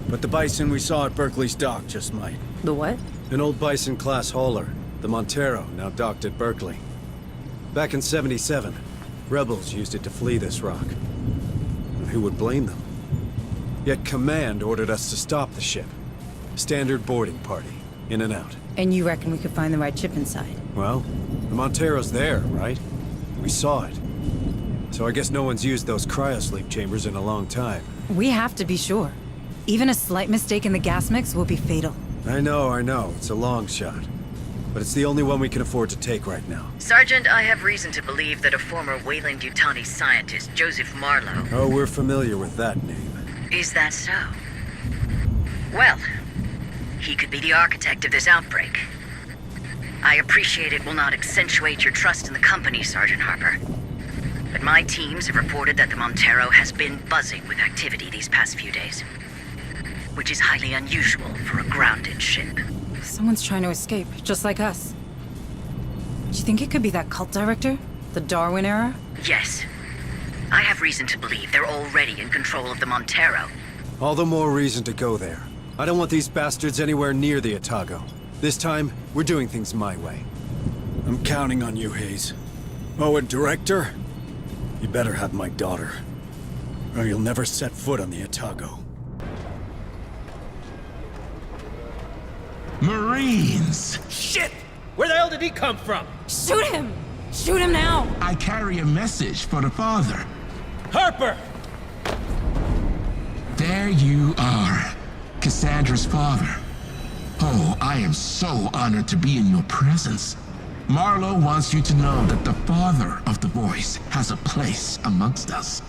But the Bison we saw at Berkeley's dock just might. The what? An old Bison-class hauler, the Montero, now docked at Berkeley. Back in '77, rebels used it to flee this rock. And who would blame them? Yet Command ordered us to stop the ship. Standard boarding party, in and out. And you reckon we could find the right chip inside? Well, the Montero's there, right? We saw it. So I guess no one's used those cryosleep chambers in a long time. We have to be sure. Even a slight mistake in the gas mix will be fatal. I know. It's a long shot. But it's the only one we can afford to take right now. Sergeant, I have reason to believe that a former Weyland-Yutani scientist, Joseph Marlowe... Oh, we're familiar with that name. Is that so? Well, he could be the architect of this outbreak. I appreciate it will not accentuate your trust in the company, Sergeant Harper. But my teams have reported that the Montero has been buzzing with activity these past few days. Which is highly unusual for a grounded ship. Someone's trying to escape, just like us. Do you think it could be that cult director? The Darwin era? Yes. I have reason to believe they're already in control of the Montero. All the more reason to go there. I don't want these bastards anywhere near the Otago. This time, we're doing things my way. I'm counting on you, Hayes. Oh, and Director? You better have my daughter. Or you'll never set foot on the Otago. Marines! Shit! Where the hell did he come from? Shoot him! Shoot him now! I carry a message for the father. Harper! There you are, Cassandra's father. Oh, I am so honored to be in your presence. Marlowe wants you to know that the father of the voice has a place amongst us.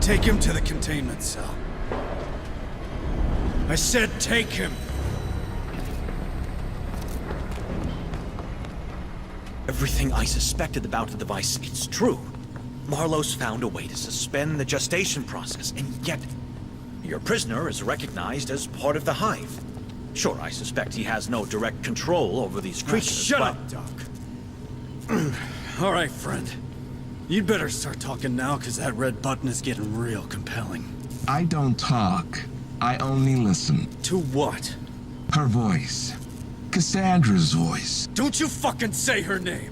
Take him to the containment cell. I said take him! Everything I suspected about the device, it's true. Marlowe's found a way to suspend the gestation process, and yet your prisoner is recognized as part of the hive. Sure, I suspect he has no direct control over these creatures, Shut but... up, Doc. All right, friend. You'd better start talking now, because that red button is getting real compelling. I don't talk. I only listen. To what? Her voice. Cassandra's voice. Don't you fucking say her name!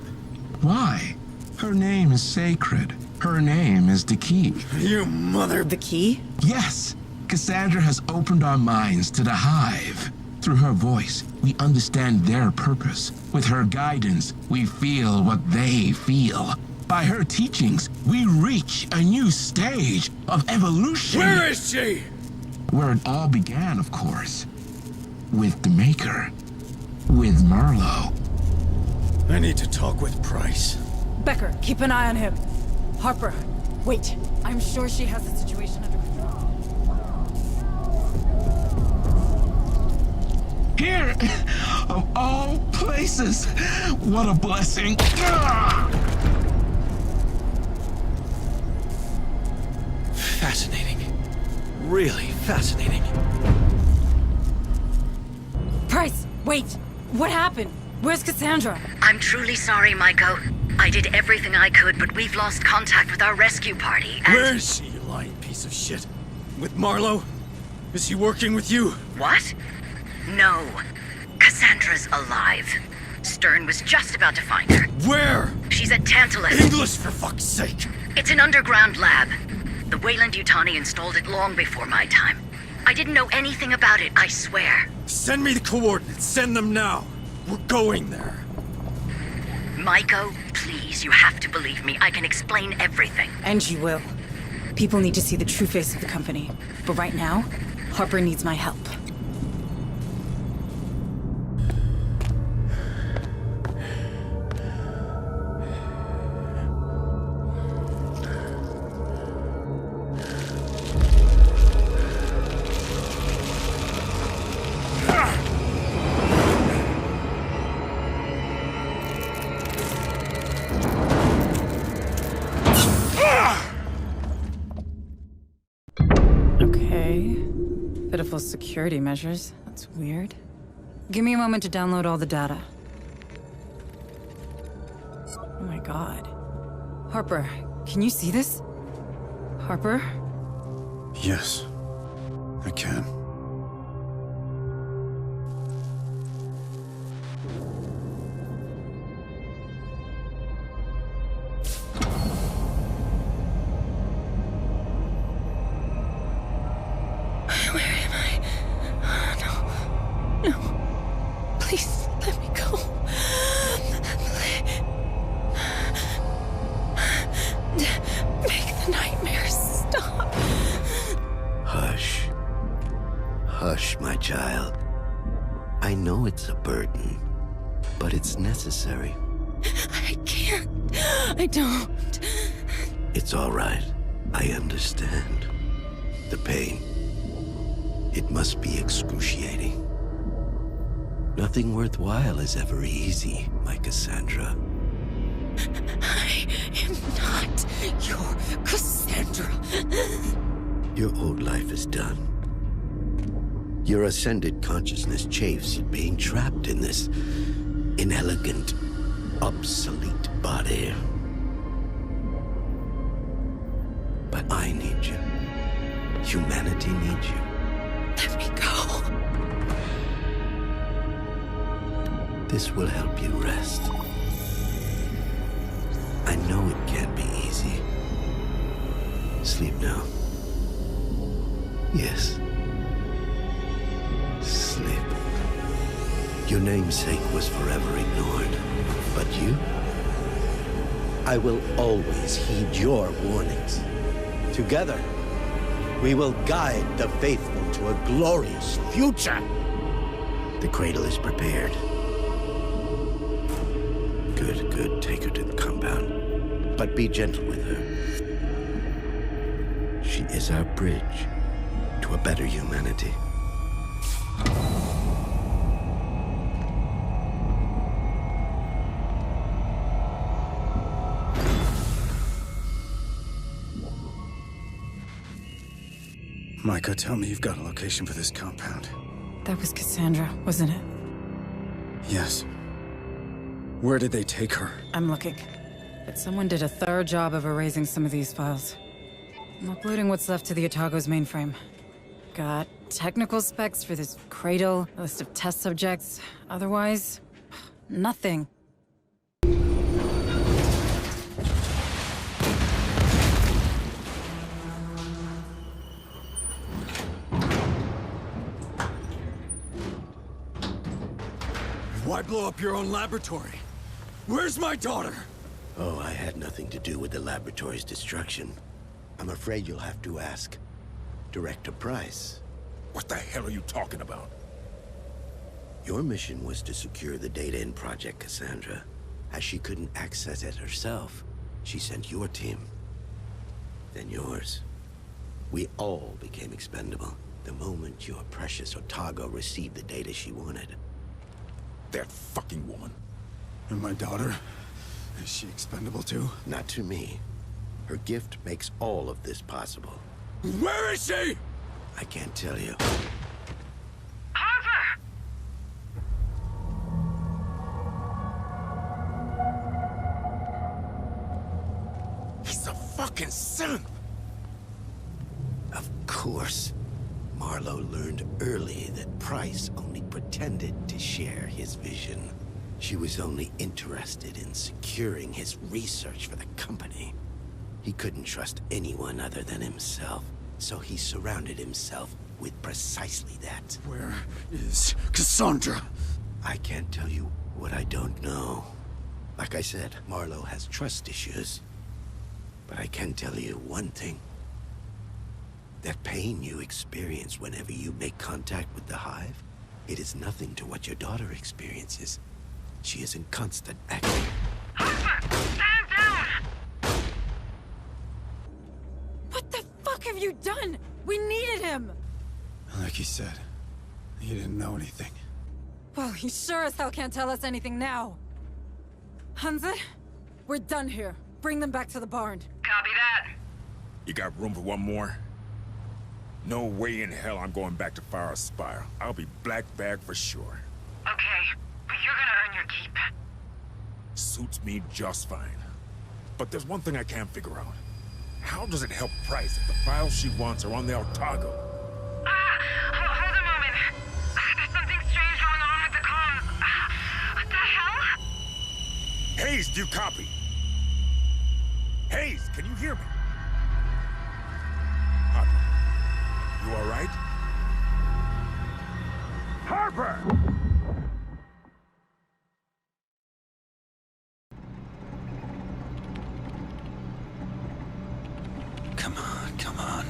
Why? Her name is sacred. Her name is the key. You mother... The key? Yes. Cassandra has opened our minds to the hive. Through her voice, we understand their purpose. With her guidance, we feel what they feel. By her teachings, we reach a new stage of evolution. Where is she? Where it all began, of course. With the Maker. With Marlowe. I need to talk with Price. Becker, keep an eye on him. Harper, wait. I'm sure she has the situation under control. Here, of all places, what a blessing. Fascinating. Really fascinating. Price, wait. What happened? Where's Cassandra? I'm truly sorry, Maiko. I did everything I could, but we've lost contact with our rescue party, and... Where is she, you lying piece of shit? With Marlowe? Is he working with you? What? No. Cassandra's alive. Stern was just about to find her. Where? She's at Tantalus. English, for fuck's sake! It's an underground lab. The Weyland-Yutani installed it long before my time. I didn't know anything about it, I swear. Send me the coordinates. Send them now. We're going there. Maiko, please, you have to believe me. I can explain everything. And you will. People need to see the true face of the company. But right now, Harper needs my help. Pitiful security measures. That's weird. Give me a moment to download all the data. Oh my god. Harper, can you see this? Harper? Yes, I can. Necessary. I can't. I don't. It's all right. I understand. The pain. It must be excruciating. Nothing worthwhile is ever easy, my Cassandra. I am not your Cassandra. Your old life is done. Your ascended consciousness chafes at being trapped in this inelegant, obsolete body. But I need you. Humanity needs you. Let me go. This will help you rest. I know it can't be easy. Sleep now. Yes. Sleep. Your namesake was forever ignored, but you? I will always heed your warnings. Together, we will guide the faithful to a glorious future. The cradle is prepared. Good, good. Take her to the compound. But be gentle with her. She is our bridge to a better humanity. Micah, tell me you've got a location for this compound. That was Cassandra, wasn't it? Yes. Where did they take her? I'm looking. But someone did a thorough job of erasing some of these files. I'm uploading what's left to the Otago's mainframe. Got technical specs for this cradle, a list of test subjects. Otherwise, nothing. Why blow up your own laboratory? Where's my daughter? Oh, I had nothing to do with the laboratory's destruction. I'm afraid you'll have to ask Director Price. What the hell are you talking about? Your mission was to secure the data in Project Cassandra. As she couldn't access it herself, she sent your team. Then yours. We all became expendable the moment your precious Otago received the data she wanted. That fucking woman. And my daughter? Is she expendable too? Not to me. Her gift makes all of this possible. Where is she? I can't tell you. Harper! He's a fucking simp! Of course. Marlowe learned early that Price only pretended to share his vision. She was only interested in securing his research for the company. He couldn't trust anyone other than himself, so he surrounded himself with precisely that. Where is Cassandra? I can't tell you what I don't know. Like I said, Marlowe has trust issues. But I can tell you one thing. That pain you experience whenever you make contact with the Hive, it is nothing to what your daughter experiences. She is in constant action. Harper! Stand down! What the fuck have you done? We needed him! Like he said, he didn't know anything. Well, he sure as hell can't tell us anything now. Hansa, we're done here. Bring them back to the barn. Copy that. You got room for one more? No way in hell I'm going back to Fire Spire. I'll be black bag for sure. Okay, but you're gonna earn your keep. Suits me just fine. But there's one thing I can't figure out. How does it help Price if the files she wants are on the Otago? Hold a moment. There's something strange going on with the comms. What the hell? Hayes, do you copy? Hayes, can you hear me? Harper, you all right? Harper! Come on, come on.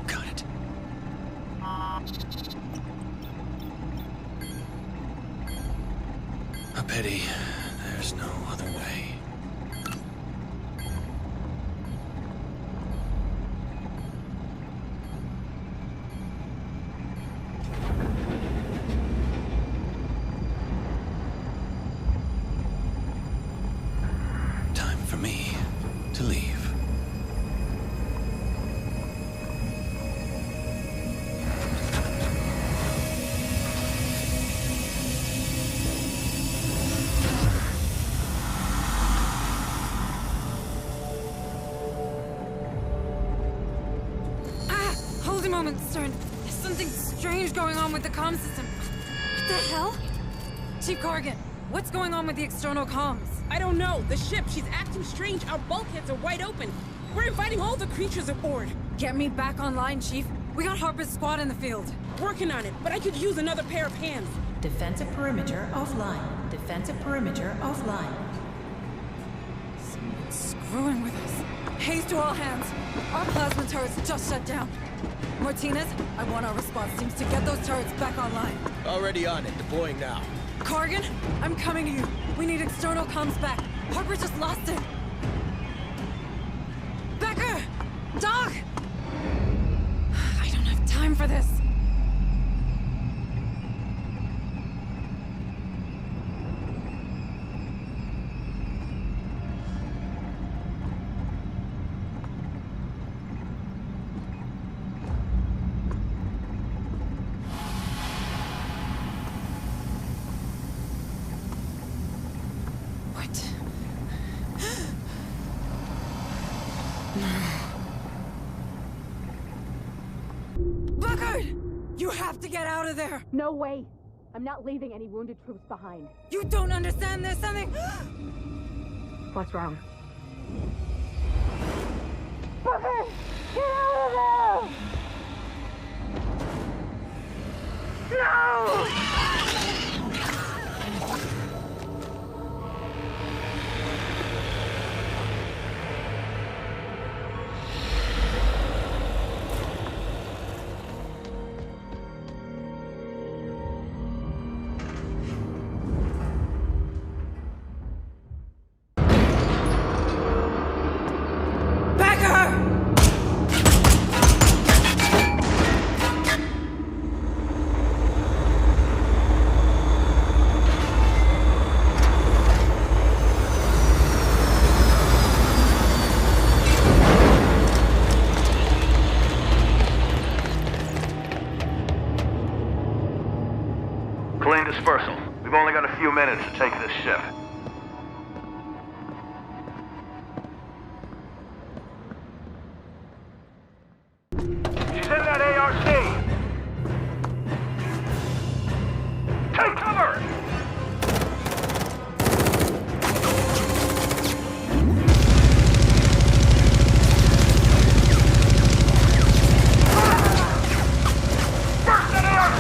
Got it. A pity. There's no other way. Time for me to leave. Hold a moment, Stern. There's something strange going on with the comm system. What the hell? Chief Corrigan, what's going on with the external comms? I don't know. The ship, she's acting strange. Our bulkheads are wide open. We're inviting all the creatures aboard. Get me back online, Chief. We got Harper's squad in the field. Working on it, but I could use another pair of hands. Defensive perimeter offline. Defensive perimeter offline. Someone's screwing with us. Haze to all hands. Our plasma turrets just shut down. Martinez, I want our response teams to get those turrets back online. Already on it. Deploying now. Corrigan, I'm coming to you. We need external comms back. Harper just lost it. Becker! Doc! I don't for this! You have to get out of there! No way! I'm not leaving any wounded troops behind. You don't understand, there's something... What's wrong? Booker! Get out of there! No! Clean dispersal. We've only got a few minutes to take this ship. She's in that ARC! Take cover! Burst that ARC!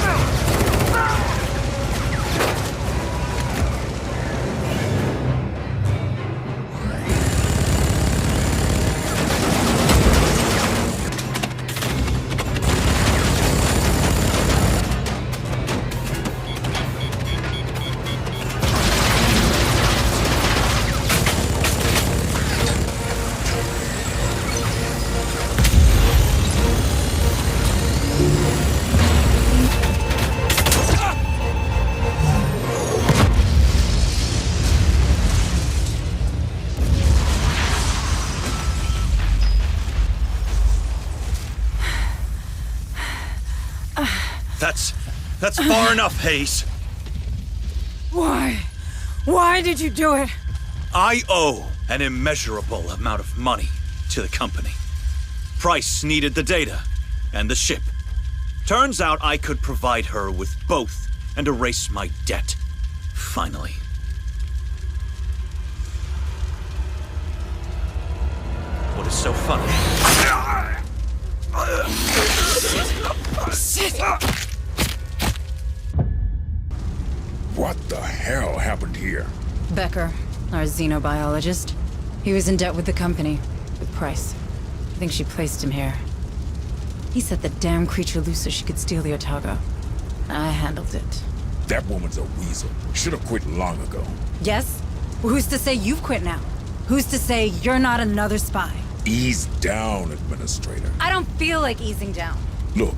That's far enough, Hayes. Why? Why did you do it? I owe an immeasurable amount of money to the company. Price needed the data and the ship. Turns out I could provide her with both and erase my debt. Finally. What is so funny? What the hell happened here? Becker, our xenobiologist. He was in debt with the company, with Price. I think she placed him here. He set the damn creature loose so she could steal the Otago. I handled it. That woman's a weasel. Should have quit long ago. Yes? Who's to say you've quit now? Who's to say you're not another spy? Ease down, Administrator. I don't feel like easing down. Look,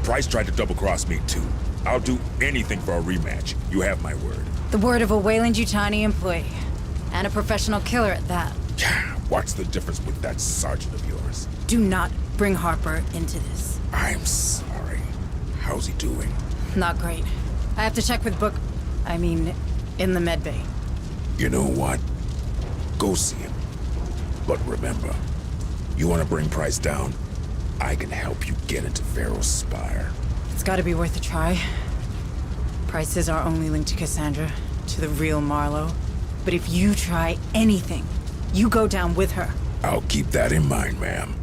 Price tried to double-cross me too. I'll do anything for a rematch. You have my word. The word of a Weyland-Yutani employee. And a professional killer at that. What's the difference with that sergeant of yours? Do not bring Harper into this. I'm sorry. How's he doing? Not great. I have to check with in the medbay. You know what? Go see him. But remember, you want to bring Price down? I can help you get into Pharaoh's Spire. It's gotta be worth a try. Price is our only link to Cassandra, to the real Marlowe. But if you try anything, you go down with her. I'll keep that in mind, ma'am.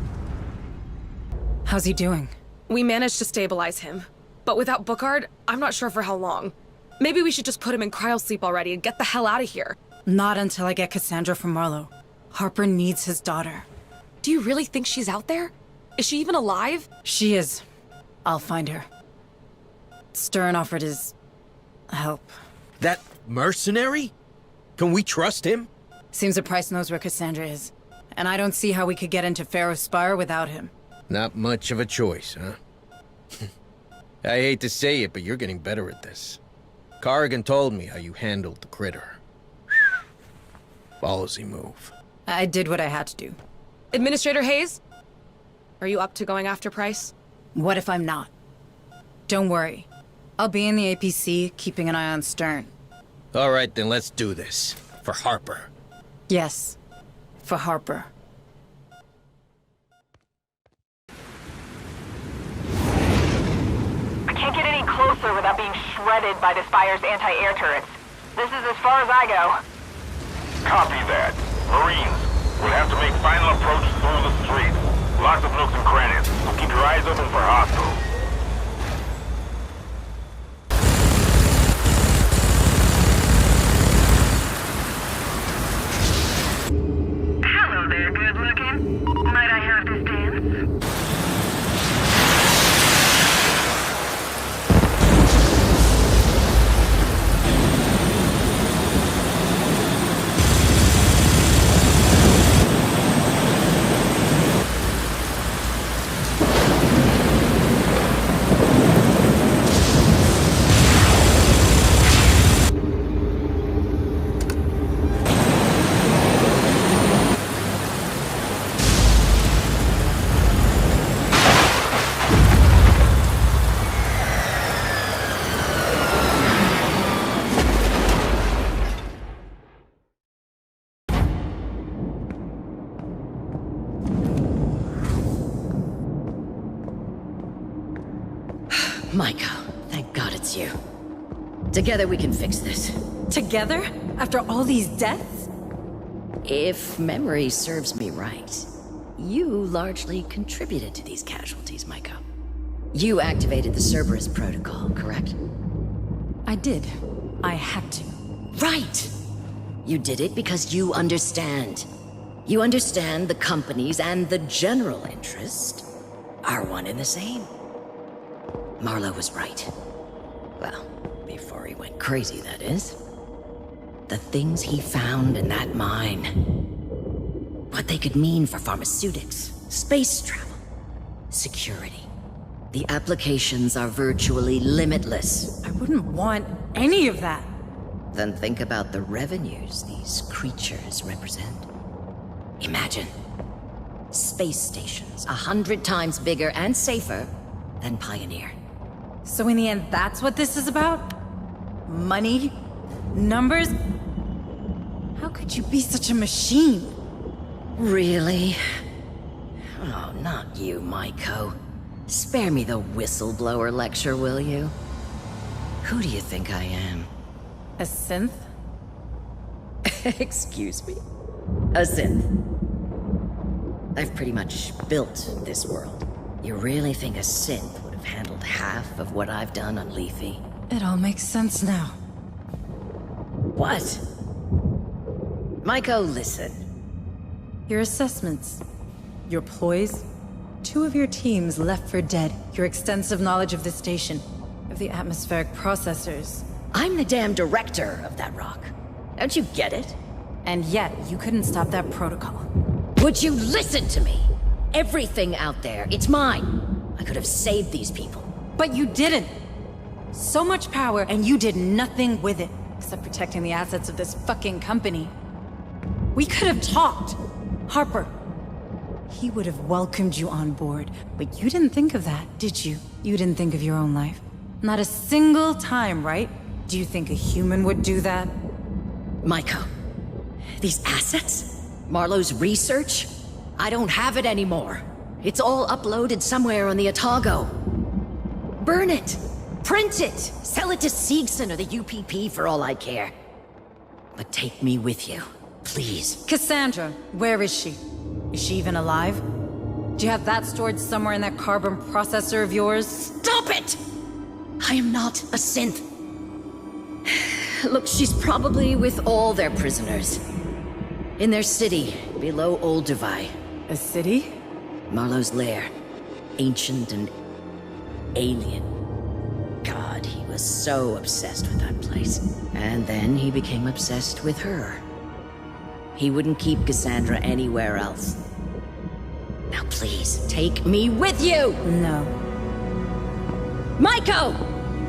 How's he doing? We managed to stabilize him. But without Bookard, I'm not sure for how long. Maybe we should just put him in cryosleep already and get the hell out of here. Not until I get Cassandra from Marlowe. Harper needs his daughter. Do you really think she's out there? Is she even alive? She is. I'll find her. Stern offered his... help. That mercenary? Can we trust him? Seems that Price knows where Cassandra is. And I don't see how we could get into Pharaoh's Spire without him. Not much of a choice, huh? I hate to say it, but you're getting better at this. Corrigan told me how you handled the critter. Ballsy move. I did what I had to do. Administrator Hayes? Are you up to going after Price? What if I'm not? Don't worry. I'll be in the APC, keeping an eye on Stern. All right, then let's do this. For Harper. Yes. For Harper. I can't get any closer without being shredded by the Spire's anti-air turrets. This is as far as I go. Copy that. Marines, we'll have to make final approach through the street. Lots of nooks and crannies, so keep your eyes open for hostiles. Hello there, good looking. Might I have this dance? Michael, thank God it's you. Together we can fix this. Together? After all these deaths? If memory serves me right, you largely contributed to these casualties, Michael. You activated the Cerberus protocol, correct? I did. I had to. Right! You did it because you understand. You understand the companies and the general interest are one and the same. Marlowe was right. Well, before he went crazy, that is. The things he found in that mine. What they could mean for pharmaceutics, space travel, security. The applications are virtually limitless. I wouldn't want any of that. Then think about the revenues these creatures represent. Imagine. Space stations 100 times bigger and safer than Pioneer. So in the end, that's what this is about? Money? Numbers? How could you be such a machine? Really? Oh, not you, Maiko. Spare me the whistleblower lecture, will you? Who do you think I am? A synth? Excuse me? A synth. I've pretty much built this world. You really think a synth would have handled half of what I've done on Lethe? It all makes sense now. What? Maiko, listen. Your assessments. Your ploys. 2 of your teams left for dead. Your extensive knowledge of the station. Of the atmospheric processors. I'm the damn director of that rock. Don't you get it? And yet, you couldn't stop that protocol. Would you listen to me? Everything out there, it's mine. I could have saved these people. But you didn't. So much power, and you did nothing with it. Except protecting the assets of this fucking company. We could have talked. Harper. He would have welcomed you on board. But you didn't think of that, did you? You didn't think of your own life. Not a single time, right? Do you think a human would do that? Maiko, these assets? Marlowe's research? I don't have it anymore. It's all uploaded somewhere on the Otago. Burn it! Print it! Sell it to Seegson or the UPP for all I care. But take me with you, please. Cassandra, where is she? Is she even alive? Do you have that stored somewhere in that carbon processor of yours? Stop it! I am not a synth. Look, she's probably with all their prisoners. In their city, below Old Dubai. A city? Marlowe's lair. Ancient and alien. God, he was so obsessed with that place. And then he became obsessed with her. He wouldn't keep Cassandra anywhere else. Now please, take me with you! No. Maiko!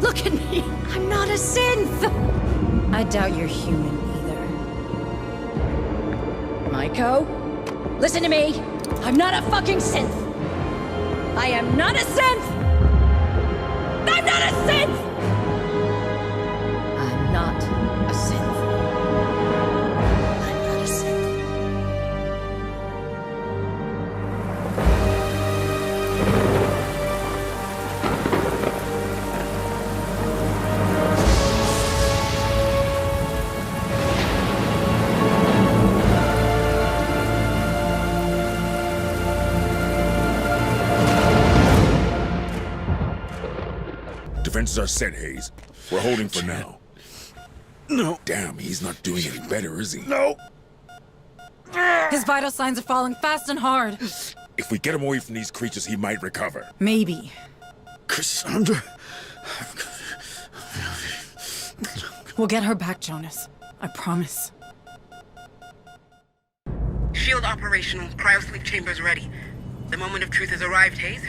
Look at me! I'm not a synth! I doubt you're human either. Maiko? Listen to me! I'm not a fucking synth! I am not a synth! I'm not a synth! I'm not a synth. I'm not a synth. Defenses are set, Hayes. We're holding for now. No. Damn, he's not doing any better, is he? No. His vital signs are falling fast and hard. If we get him away from these creatures, he might recover. Maybe. Cassandra. We'll get her back, Jonas. I promise. Shield operational. Cryosleep chambers ready. The moment of truth has arrived, Hayes.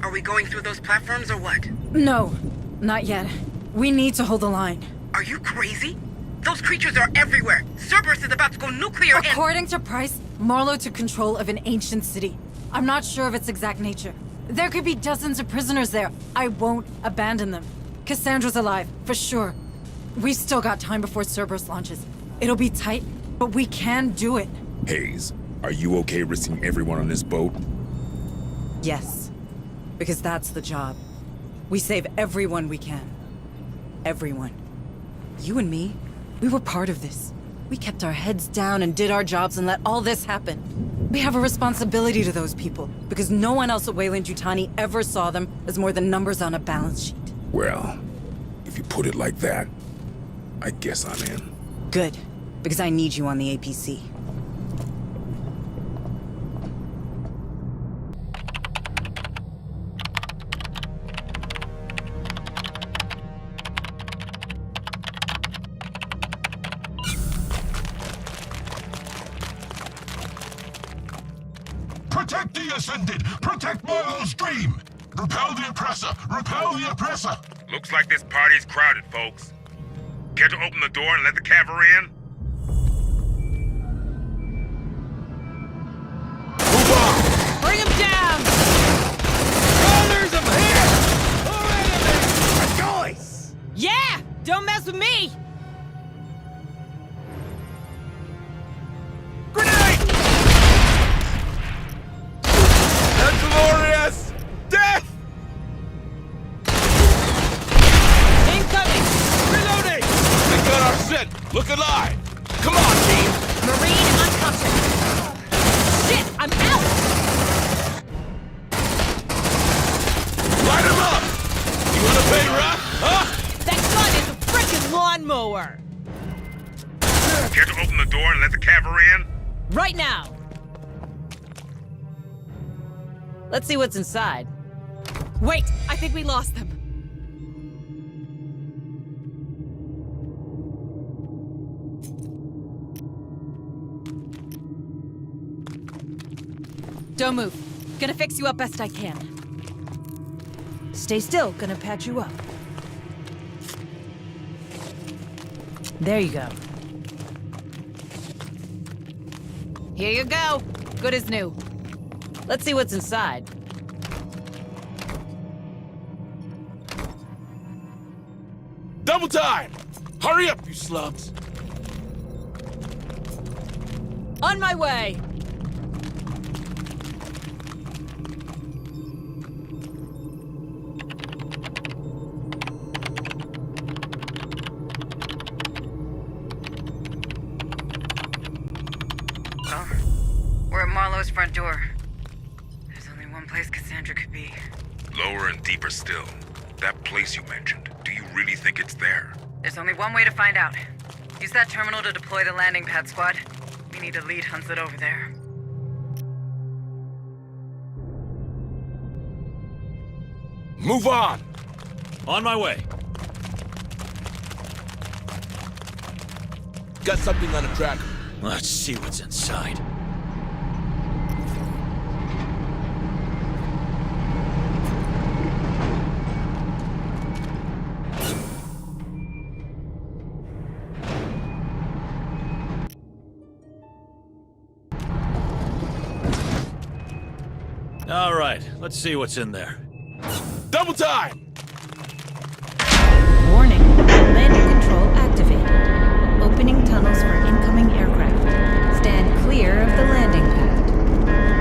Are we going through those platforms or what? No, not yet. We need to hold the line. Are you crazy? Those creatures are everywhere. Cerberus is about to go nuclear. According to Price, Marlowe took control of an ancient city. I'm not sure of its exact nature. There could be dozens of prisoners there. I won't abandon them. Cassandra's alive, for sure. We've still got time before Cerberus launches. It'll be tight, but we can do it. Hayes, are you okay risking everyone on this boat? Yes, because that's the job. We save everyone we can. Everyone. You and me, we were part of this. We kept our heads down and did our jobs and let all this happen. We have a responsibility to those people, because no one else at Weyland-Yutani ever saw them as more than numbers on a balance sheet. Well, if you put it like that, I guess I'm in. Good, because I need you on the APC. Protect the Ascended! Protect Marlowe's dream! Repel the oppressor! Repel the oppressor! Looks like this party's crowded, folks. Care to open the door and let the cavalry in? Move on! Bring him down! Oh, there's him here! Rejoice! Yeah! Don't mess with me! That's glorious! Death! Incoming! Reloading! They got our scent! Look alive! Come on, team! Marine unconscious! Shit! I'm out! Light him up! You wanna pay rough, huh? That gun is a frickin' lawnmower! Care to open the door and let the cavalry in? Right now! Let's see what's inside. Wait! I think we lost them. Don't move. Gonna fix you up best I can. Stay still. Gonna patch you up. There you go. Here you go. Good as new. Let's see what's inside. Double time! Hurry up, you slubs! On my way! Well, we're at Marlowe's front door. There's only one place Cassandra could be. Lower and deeper still. That place you mentioned. Do you really think it's there? There's only one way to find out. Use that terminal to deploy the landing pad squad. We need a lead hunted over there. Move on! On my way. Got something on the tracker. Let's see what's inside. All right, let's see what's in there. Double time! Warning, landing control activated. Opening tunnels for incoming aircraft. Stand clear of the landing pad.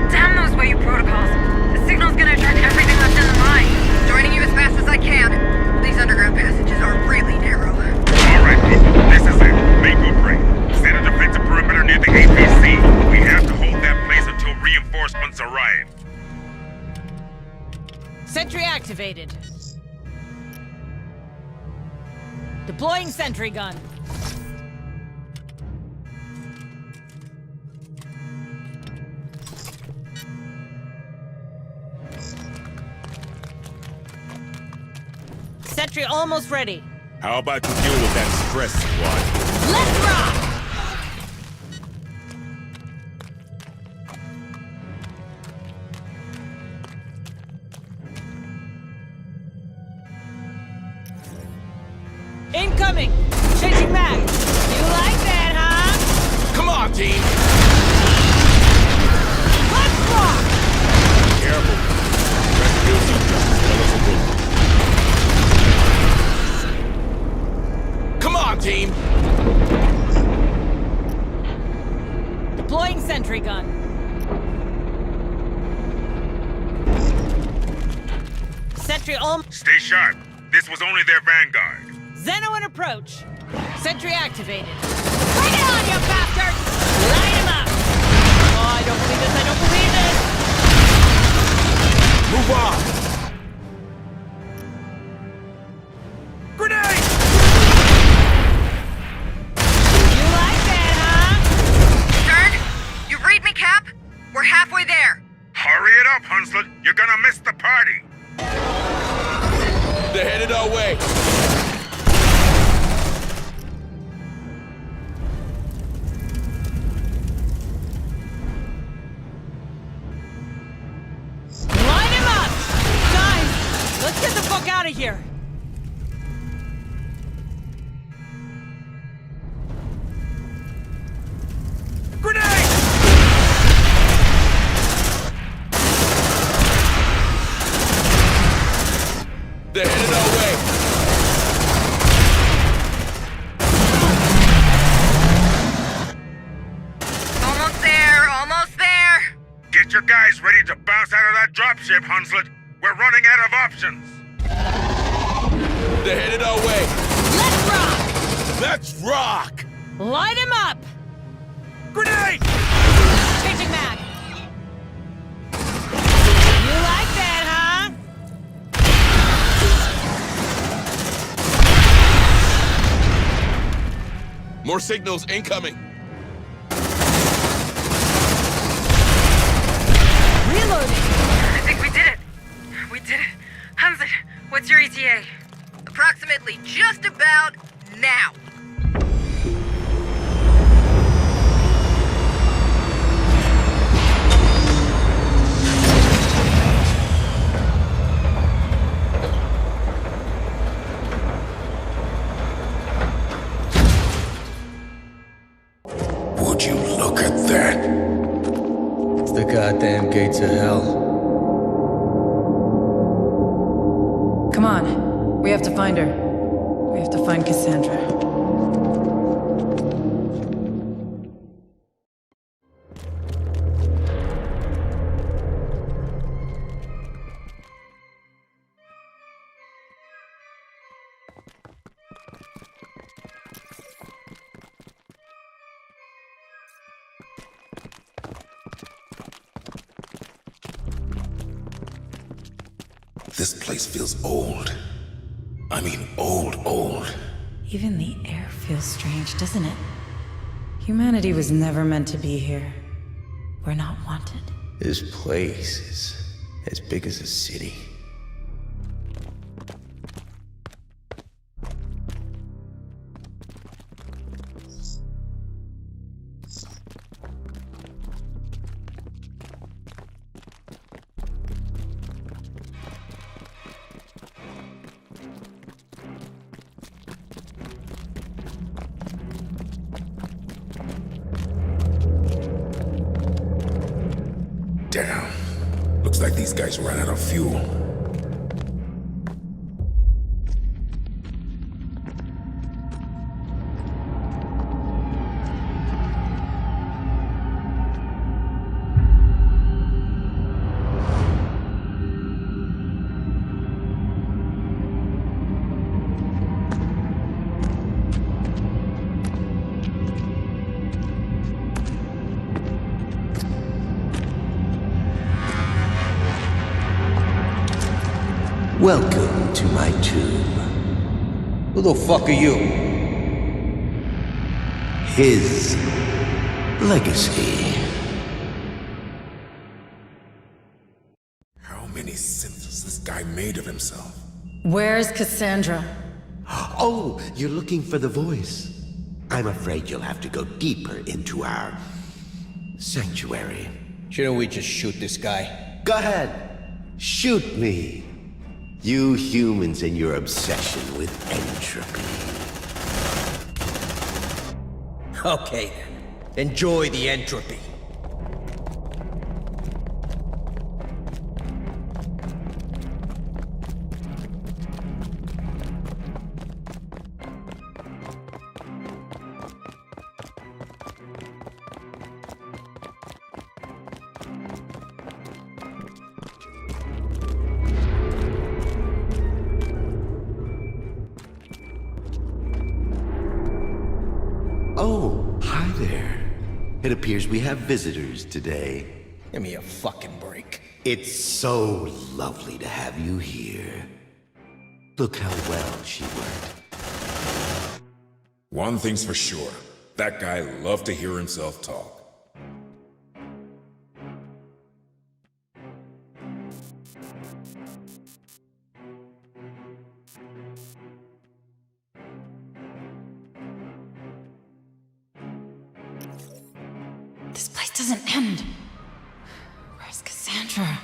Damn those Wayuu protocols. The signal's gonna attract everything left in the line. Joining you as fast as I can. These underground passages are really narrow. Alright, people, this is it. Make or break. Set a defensive perimeter near the APC. We have to hold that place until reinforcements arrive. Sentry activated. Deploying sentry gun. Sentry almost ready. How about you deal with that stress, squad? Let's rock! Incoming! Changing back! You like that, huh? Come on, team! Let's rock! Careful. Residue seatbelts. Come on, team! Deploying sentry gun. Sentry Stay sharp. This was only their vanguard. Zeno in approach. Sentry activated. Bring it on, you bastards! Light him up! Oh, I don't believe this, I don't believe this! Move on! Grenade! You like that, huh? Stern, you read me, Cap? We're halfway there. Hurry it up, Hunslet. You're gonna miss the party. They're headed our way. Line him up! Guys, let's get the fuck out of here! Grenade! They're headed our way. Almost there, almost there. Get your guys ready to bounce out of that dropship, Hunslet. We're running out of options. They're headed our way. Let's rock! Let's rock! Light him up! Grenade! Changing mag! You like that, huh? More signals incoming. Reloading! I think we did it. We did it. Hansen, what's your ETA? Approximately just about now. Would you look at that? It's the goddamn gates of hell. Come on. We have to find her. We have to find Cassandra. This place feels old. I mean, old. Even the air feels strange, doesn't it? Humanity was never meant to be here. We're not wanted. This place is as big as a city. Looks like these guys ran out of fuel. Welcome to my tomb. Who the fuck are you? His legacy. How many sins has this guy made of himself? Where's Cassandra? Oh, you're looking for the voice. I'm afraid you'll have to go deeper into our sanctuary. Shouldn't we just shoot this guy? Go ahead. Shoot me. You humans and your obsession with entropy. Okay, then. Enjoy the entropy. Oh, hi there. It appears we have visitors today. Give me a fucking break. It's so lovely to have you here. Look how well she worked. One thing's for sure. That guy loved to hear himself talk. This place doesn't end. Where's Cassandra?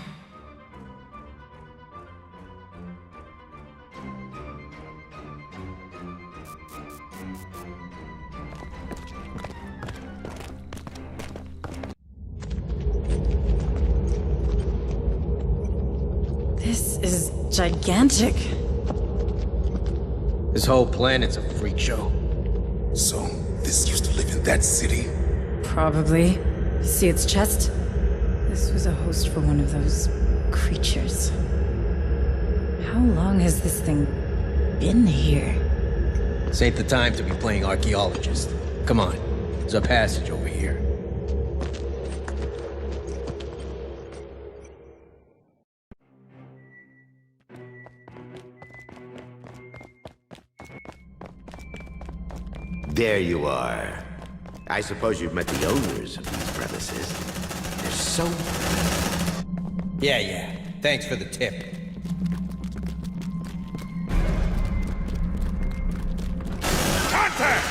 This is gigantic. This whole planet's a freak show. So, this used to live in that city? Probably. See its chest? This was a host for one of those creatures. How long has this thing been here? This ain't the time to be playing archaeologist. Come on, there's a passage over here. There you are. I suppose you've met the owners of these premises. They're so... Yeah. Thanks for the tip. Contact!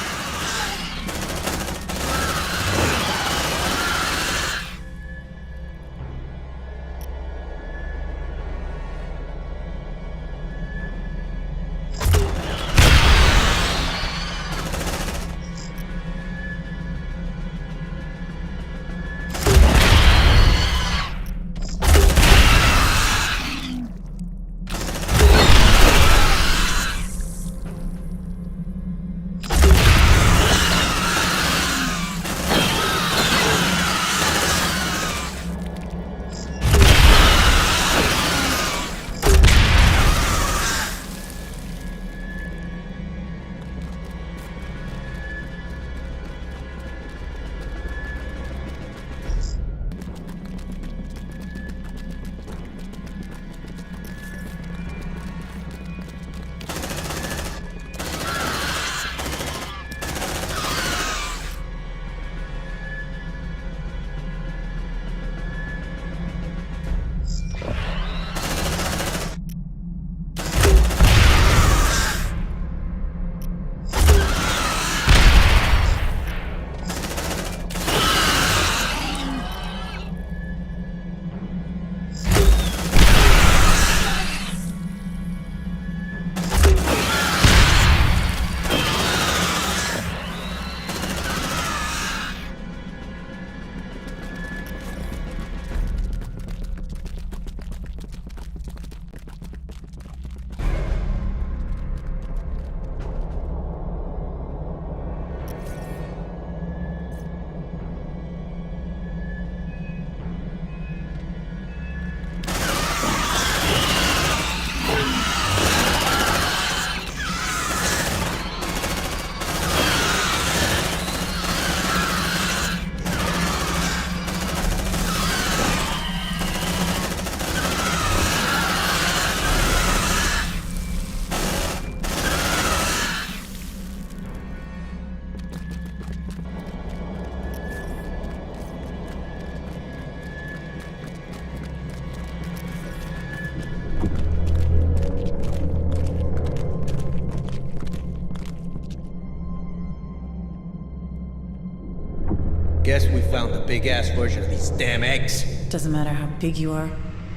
big-ass version of these damn eggs. Doesn't matter how big you are,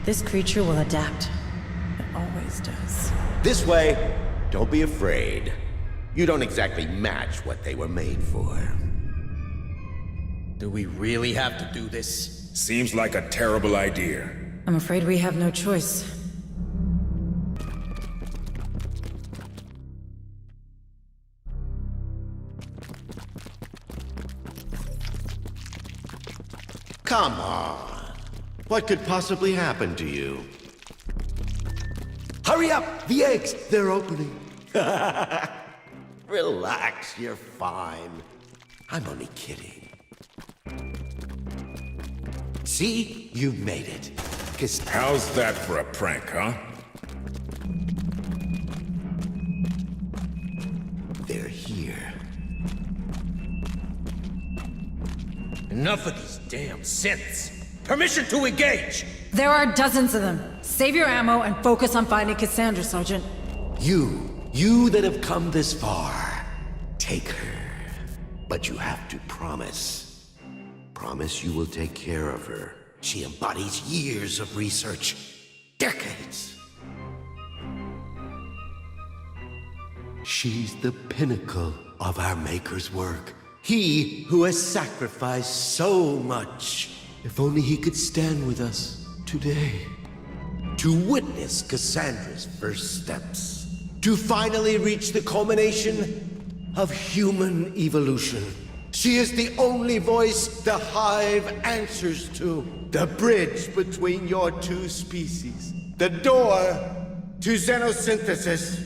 this creature will adapt. It always does. This way. Don't be afraid. You don't exactly match what they were made for. Do we really have to do this? Seems like a terrible idea. I'm afraid we have no choice. Come on. What could possibly happen to you? Hurry up! The eggs! They're opening. Relax, you're fine. I'm only kidding. See? You made it. How's that for a prank, huh? They're here. Enough of these damn synths. Permission to engage! There are dozens of them. Save your ammo and focus on finding Cassandra, Sergeant. You that have come this far, take her. But you have to promise. Promise you will take care of her. She embodies years of research. Decades. She's the pinnacle of our Maker's work. He who has sacrificed so much. If only he could stand with us today. To witness Cassandra's first steps. To finally reach the culmination of human evolution. She is the only voice the Hive answers to. The bridge between your two species. The door to xenosynthesis.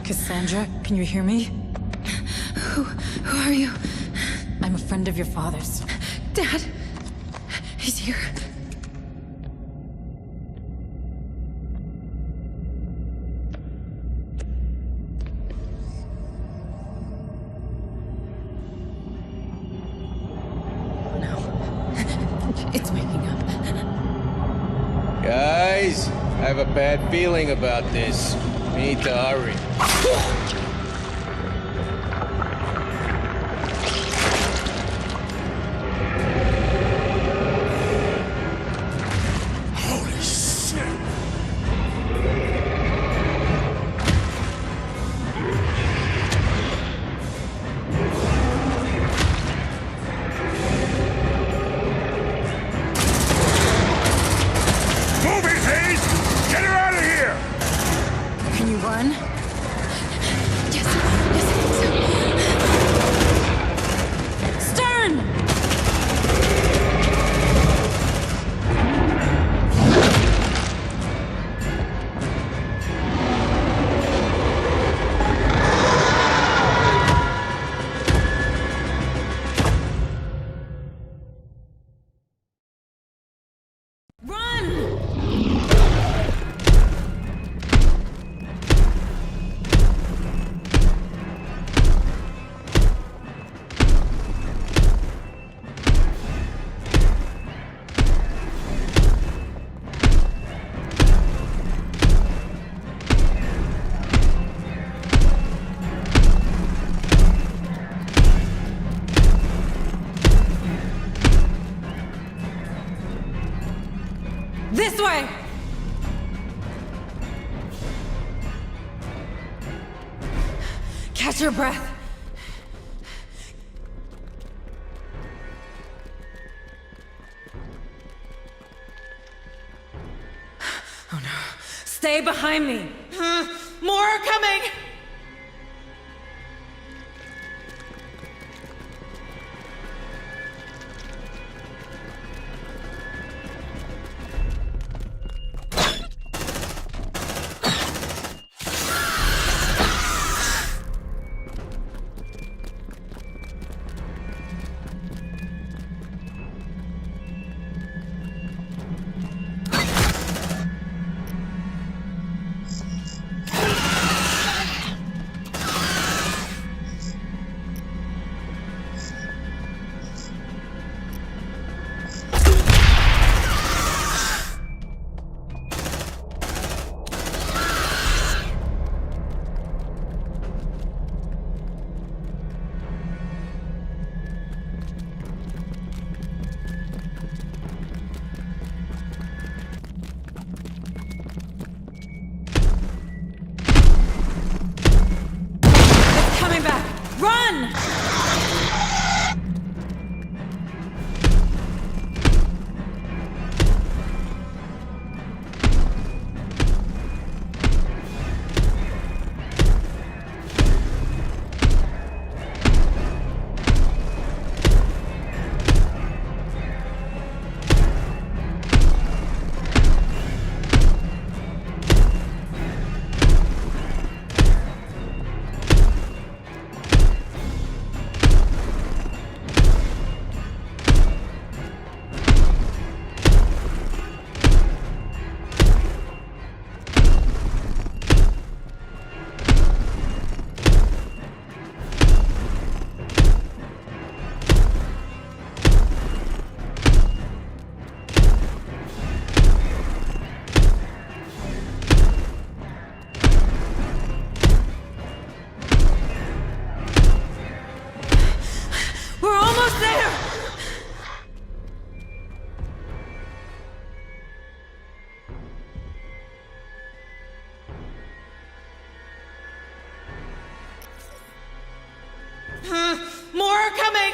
Cassandra, can you hear me? Who are you? I'm a friend of your father's. Dad! He's here. No. It's waking up. Guys, I have a bad feeling about this. We need to hurry. Holy shit! Move it, Hayes! Get her out of here! Can you run? Yes, I think so. Stern! This way! Catch your breath. Oh no. Stay behind me. More are coming! Run! More are coming!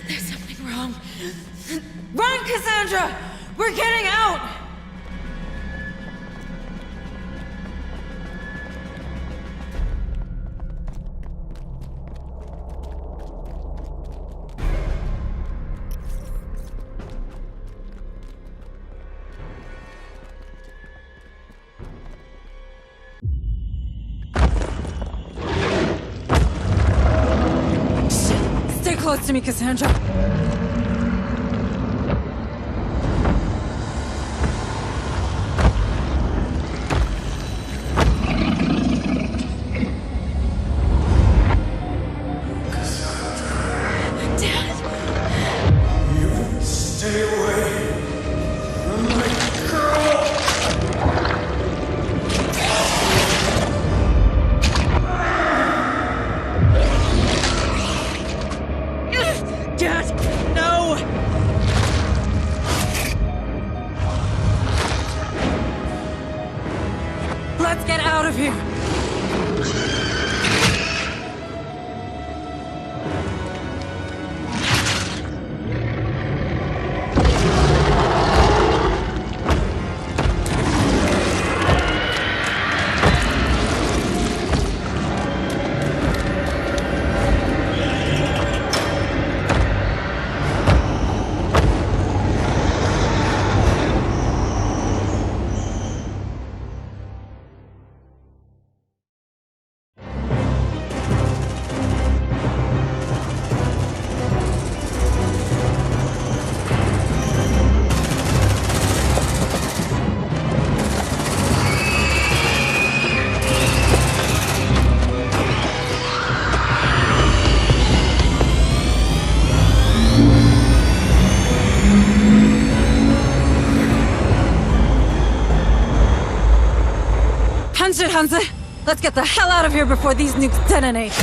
There's something wrong. Run, Cassandra! We're getting out! Stay close to me, Cassandra. Let's get out of here! Hansa! Let's get the hell out of here before these nukes detonate!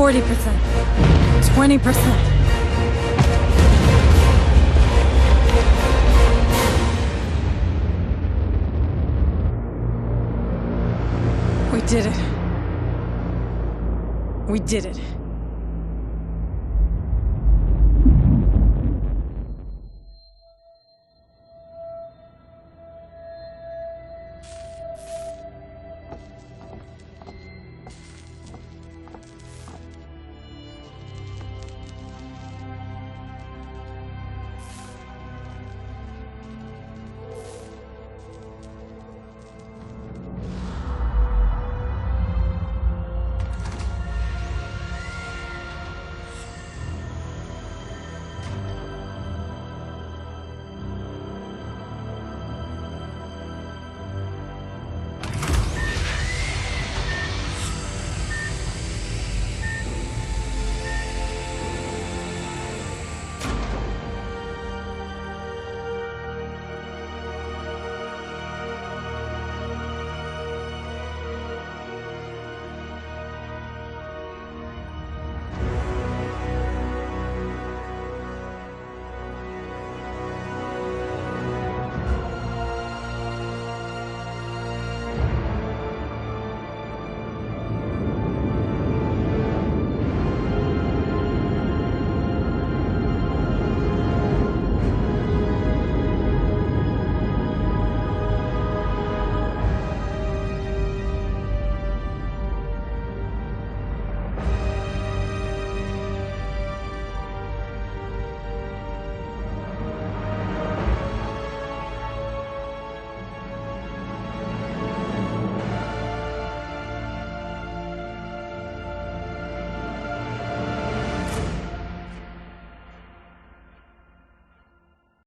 40%. 20%. We did it. We did it.